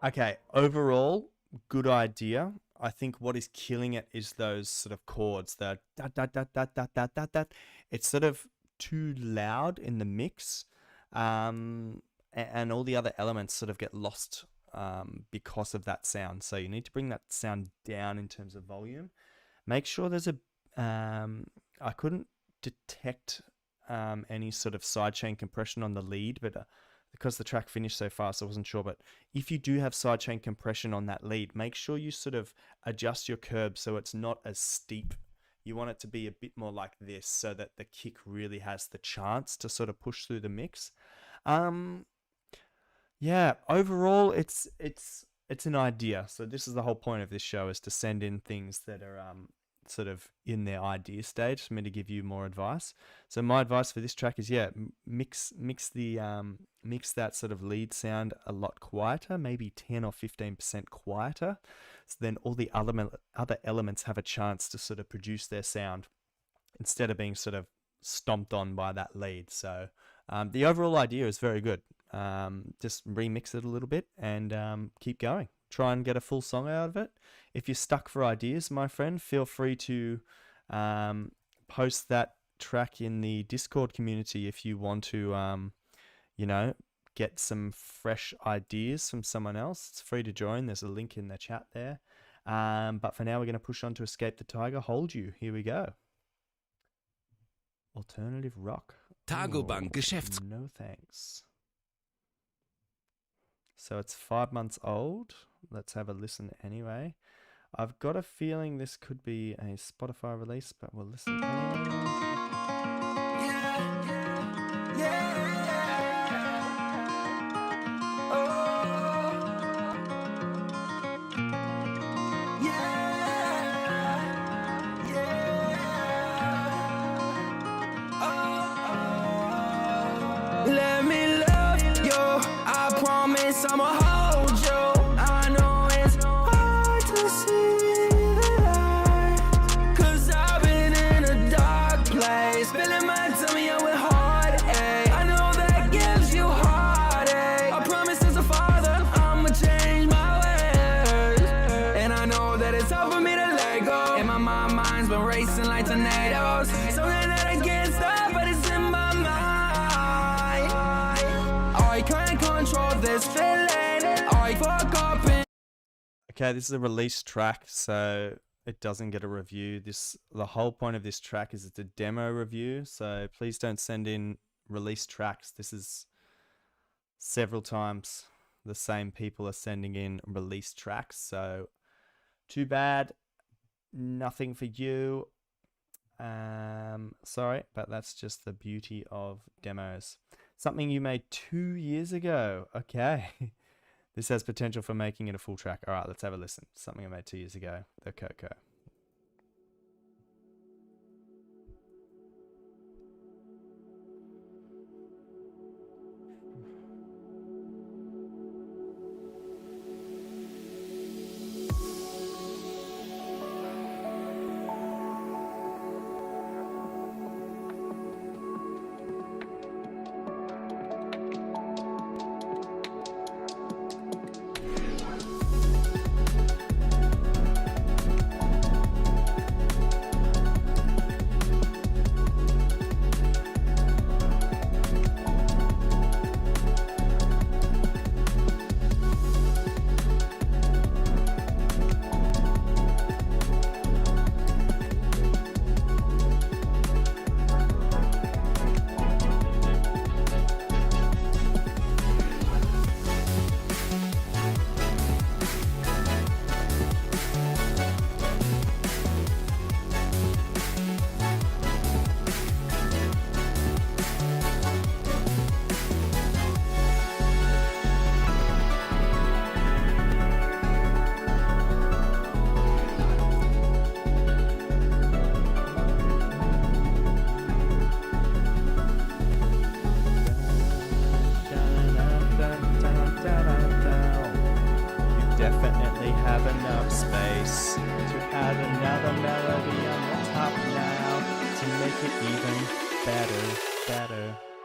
Okay, overall, good idea. I think what is killing it is those sort of chords, the da da da da da da da da. It's sort of too loud in the mix, and all the other elements sort of get lost because of that sound. So you need to bring that sound down in terms of volume. Make sure there's a. I couldn't detect any sort of sidechain compression on the lead, but because the track finished so fast, I wasn't sure. But if you do have sidechain compression on that lead, make sure you sort of adjust your curb so it's not as steep. You want it to be a bit more like this, so that the kick really has the chance to sort of push through the mix. Yeah, overall, it's an idea. So this is the whole point of this show, is to send in things that are sort of in their idea stage for me to give you more advice. So my advice for this track is, yeah, mix that sort of lead sound a lot quieter, maybe 10 or 15% quieter, so then all the other elements have a chance to sort of produce their sound, instead of being sort of stomped on by that lead. So the overall idea is very good. Just remix it a little bit and keep going. Try and get a full song out of it. If you're stuck for ideas, my friend, feel free to post that track in the Discord community if you want to, get some fresh ideas from someone else. It's free to join. There's a link in the chat there. But for now, we're going to push on to Escape the Tiger. Hold You. Here we go. Alternative rock. Tagobank Geschäfts. No thanks. So it's 5 months old. Let's have a listen anyway. I've got a feeling this could be a Spotify release, but we'll listen anyway. Let me love you, I promise I'ma hold you. I know it's hard to see the light, 'cause I've been in a dark place, feeling my tummy out with heartache. I know that gives you heartache. I promise as a father I'ma change my ways, and I know that it's hard for me to let go. And my mind's been racing like tornadoes, something that I can't stop, but it's in my mind. I can't control this feeling. I fuck up in. Okay, this is a release track, so it doesn't get a review. The whole point of this track is it's a demo review, so please don't send in release tracks. This is several times the same people are sending in release tracks, so too bad. Nothing for you. Sorry, but that's just the beauty of demos. Something you made 2 years ago. Okay. This has potential for making it a full track. All right, let's have a listen. Something I made 2 years ago. The Coco.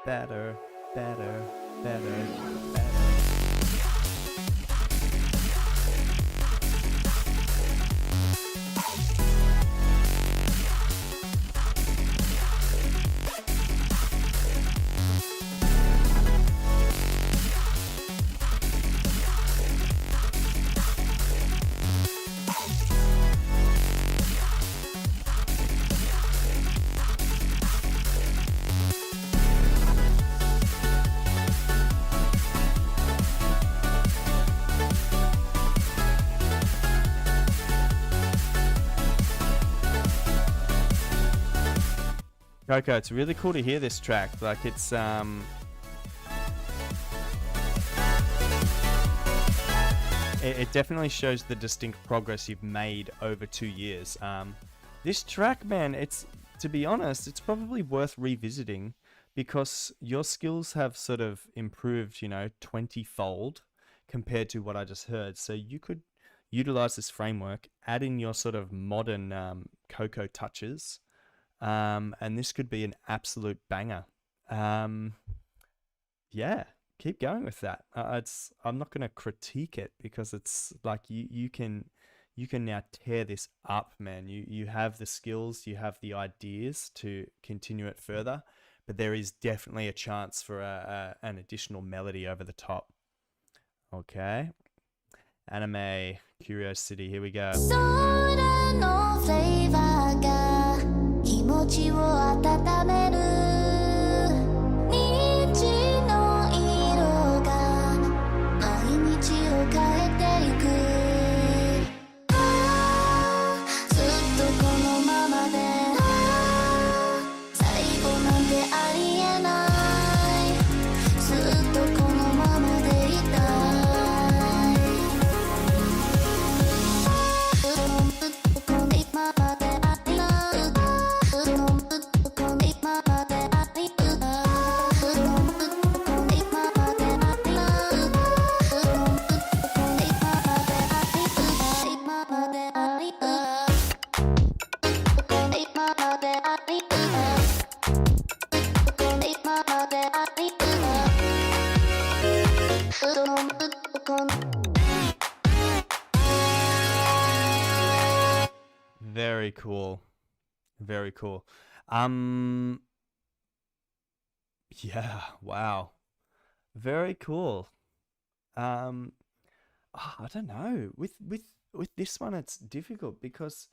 Better. Coco, it's really cool to hear this track. Like it's it definitely shows the distinct progress you've made over 2 years. This track, man, it's, to be honest, it's probably worth revisiting because your skills have sort of improved, 20-fold compared to what I just heard. So you could utilize this framework, add in your sort of modern Coco touches, And this could be an absolute banger. Yeah, keep going with that. I'm not going to critique it because it's like you can now tear this up, man. You have the skills, you have the ideas to continue it further, but there is definitely a chance for an additional melody over the top. Okay, anime curiosity. Here we go. 空のフレーバーが気持ちを温める虹の色が毎日を変えていくずっとこのままで最後なんてありえないずっとこのままでいたい Very cool. Very cool. Yeah, wow. Very cool. I don't know. With this one it's difficult because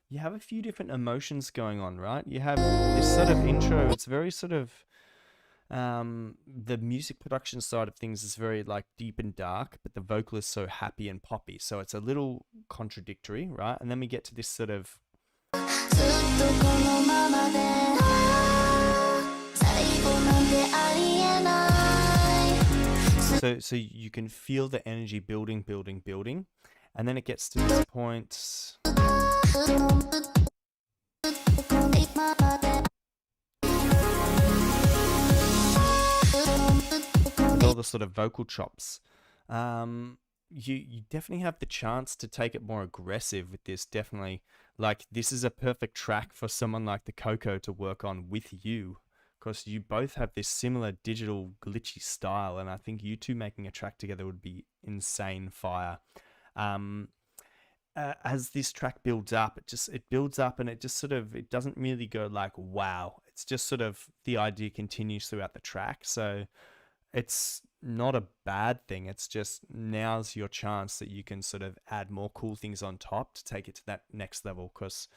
you have a few different emotions going on, right? You have this sort of intro, it's very sort of the music production side of things is very like deep and dark, but the vocal is so happy and poppy, so it's a little contradictory, right? And then we get to this sort of so you can feel the energy building, and then it gets to this point. With all the sort of vocal chops, you definitely have the chance to take it more aggressive with this. Definitely, like this is a perfect track for someone like the Coco to work on with you, because you both have this similar digital glitchy style, and I think you two making a track together would be insane fire. As this track builds up, it builds up, and it just sort of, it doesn't really go like wow. It's just sort of the idea continues throughout the track, so it's not a bad thing. It's just now's your chance that you can sort of add more cool things on top to take it to that next level. Because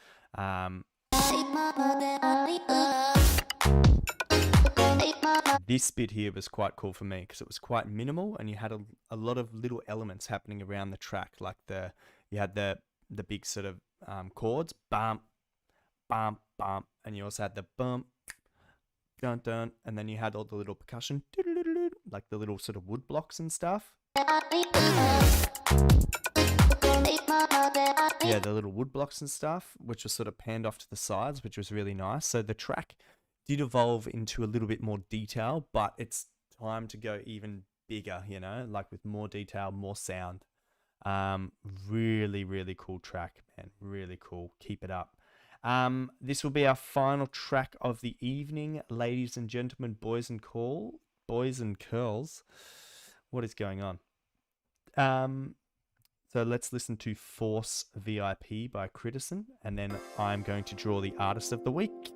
this bit here was quite cool for me because it was quite minimal, and you had a lot of little elements happening around the track, like you had the big sort of chords, bump, bump, bump, and you also had the bump, dun dun, and then you had all the little percussion, like the little sort of wood blocks and stuff. Yeah, the little wood blocks and stuff, which was sort of panned off to the sides, which was really nice. So the track did evolve into a little bit more detail, but it's time to go even bigger, you know, like with more detail, more sound. Really, really cool track, man. Really cool. Keep it up. This will be our final track of the evening, ladies and gentlemen, boys and girls. What is going on? So let's listen to Force VIP by Critison, and then I'm going to draw the artist of the week.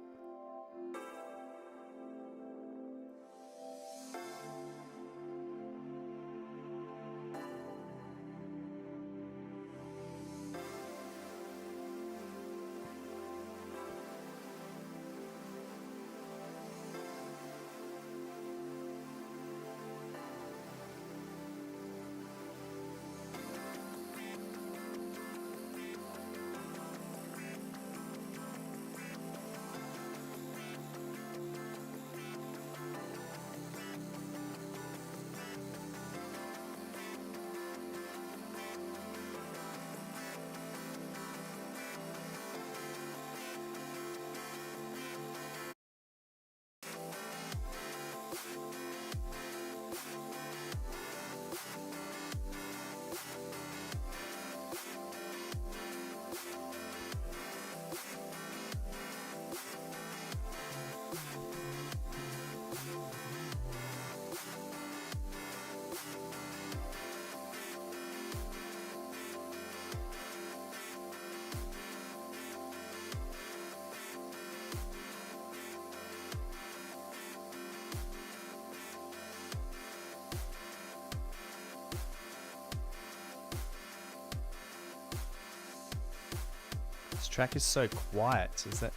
track is so quiet. Is that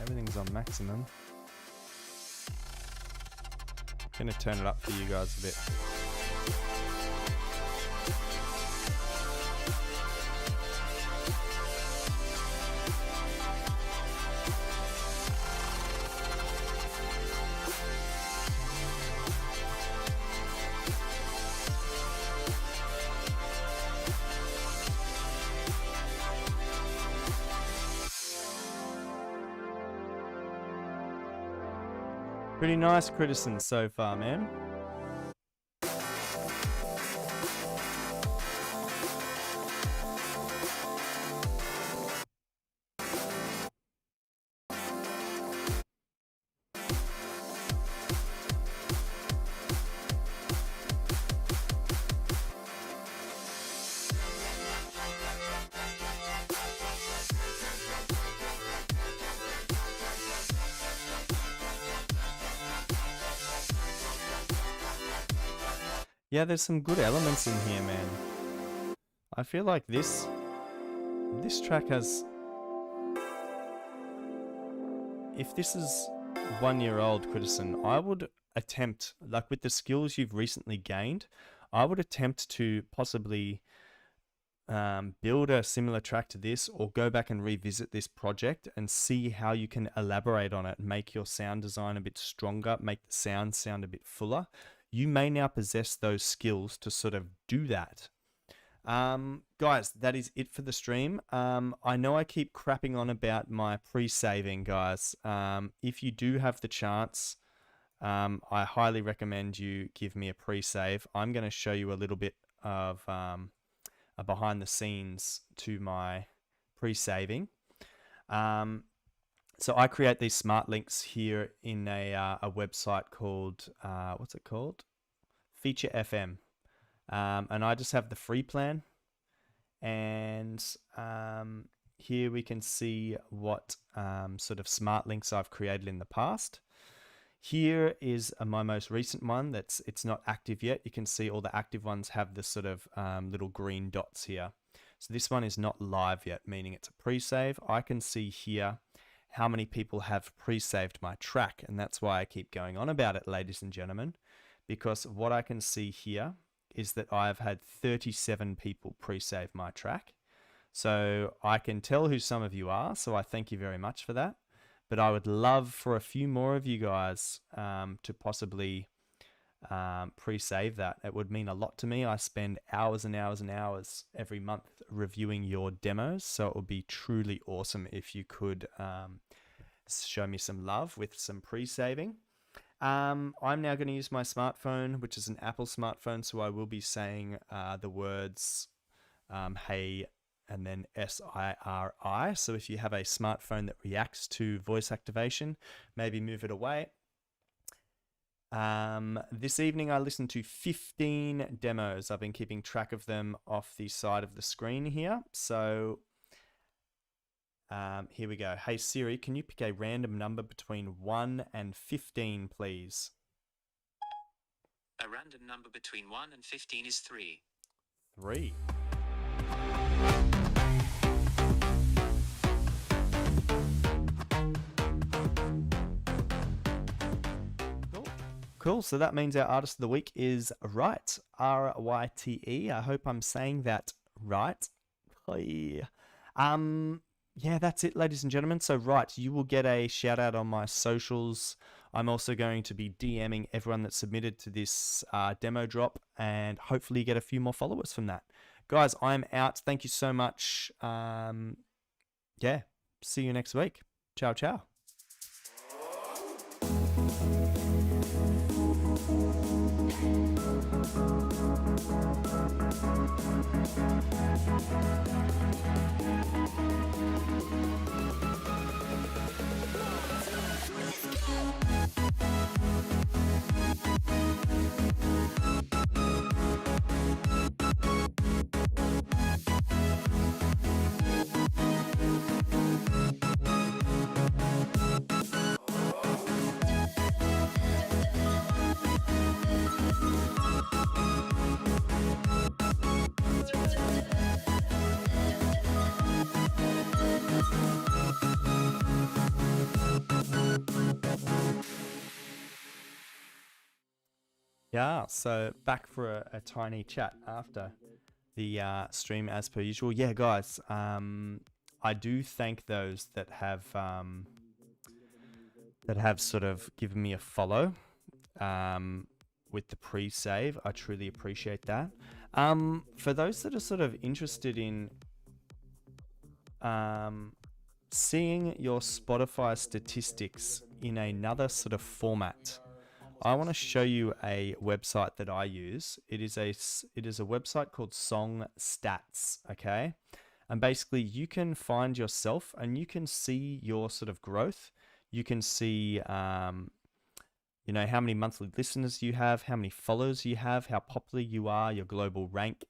everything's on maximum? I'm gonna turn it up for you guys a bit. Pretty nice criticism so far, man. Yeah, there's some good elements in here, man. I feel like this track has... If this is 1 year old Critison, I would attempt, like with the skills you've recently gained, I would attempt to possibly build a similar track to this, or go back and revisit this project and see how you can elaborate on it, make your sound design a bit stronger, make the sound a bit fuller. You may now possess those skills to sort of do that. Guys, that is it for the stream. I know I keep crapping on about my pre-saving, guys. If you do have the chance, I highly recommend you give me a pre-save. I'm going to show you a little bit of a behind the scenes to my pre-saving. So I create these smart links here in a website called, what's it called? Feature FM. And I just have the free plan. And here we can see what sort of smart links I've created in the past. Here is my most recent one it's not active yet. You can see all the active ones have this sort of little green dots here. So this one is not live yet, meaning it's a pre-save. I can see here how many people have pre-saved my track, and that's why I keep going on about it, ladies and gentlemen, because what I can see here is that I've had 37 people pre-save my track. So I can tell who some of you are, so I thank you very much for that. But I would love for a few more of you guys to possibly pre-save that. It would mean a lot to me. I spend hours and hours and hours every month reviewing your demos, so it would be truly awesome if you could show me some love with some pre-saving. I'm now going to use my smartphone, which is an Apple smartphone, so I will be saying the words hey and then SIRI. So if you have a smartphone that reacts to voice activation, maybe move it away. This evening I listened to 15 demos. I've been keeping track of them off the side of the screen here. So here we go. Hey Siri, can you pick a random number between 1 and 15, please? A random number between 1 and 15 is 3. 3. Cool, so that means our artist of the week is Right, R-Y-T-E. I hope I'm saying that right. Yeah, that's it, ladies and gentlemen. So Right, you will get a shout out on my socials. I'm also going to be DMing everyone that submitted to this demo drop, and hopefully get a few more followers from that. Guys, I'm out. Thank you so much. Yeah, see you next week. Ciao, ciao. Ciao. So back for a tiny chat after the stream as per usual. Yeah, guys. I do thank those that have sort of given me a follow with the pre-save. I truly appreciate that. For those that are sort of interested in seeing your Spotify statistics in another sort of format, I want to show you a website that I use. It is a website called Song Stats, okay? And basically you can find yourself and you can see your sort of growth. You can see you know, how many monthly listeners you have, how many followers you have, how popular you are, your global rank,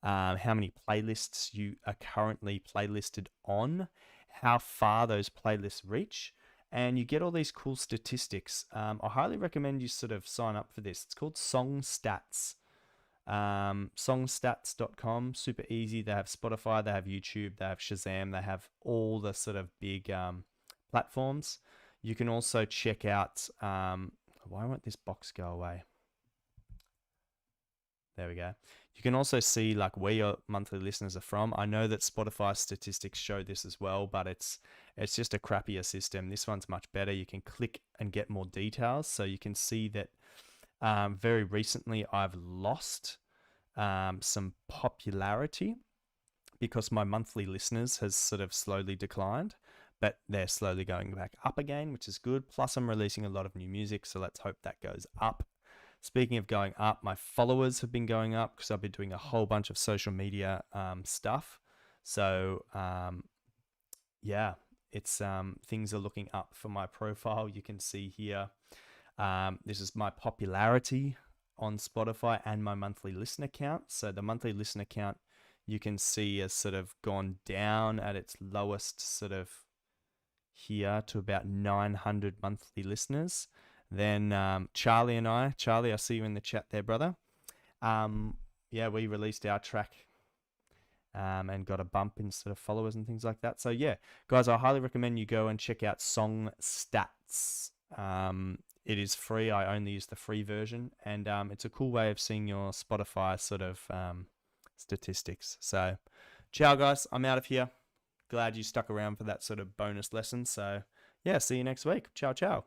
how many playlists you are currently playlisted on, how far those playlists reach, and you get all these cool statistics. I highly recommend you sort of sign up for this. It's called Song Stats. Songstats.com, super easy. They have Spotify, they have YouTube, they have Shazam, they have all the sort of big platforms. You can also check out, why won't this box go away? There we go. You can also see like where your monthly listeners are from. I know that Spotify statistics show this as well, but it's just a crappier system. This one's much better. You can click and get more details. So you can see that very recently I've lost some popularity because my monthly listeners has sort of slowly declined, but they're slowly going back up again, which is good. Plus I'm releasing a lot of new music, so let's hope that goes up. Speaking of going up, my followers have been going up because I've been doing a whole bunch of social media stuff. So yeah, it's things are looking up for my profile. You can see here, this is my popularity on Spotify and my monthly listener count. So the monthly listener count you can see has sort of gone down at its lowest sort of here to about 900 monthly listeners. Then Charlie, I see you in the chat there, brother. Yeah, we released our track and got a bump in sort of followers and things like that. So yeah, guys, I highly recommend you go and check out Song Stats. It is free. I only use the free version, and it's a cool way of seeing your Spotify sort of statistics. So ciao, guys. I'm out of here. Glad you stuck around for that sort of bonus lesson. So yeah, see you next week. Ciao, ciao.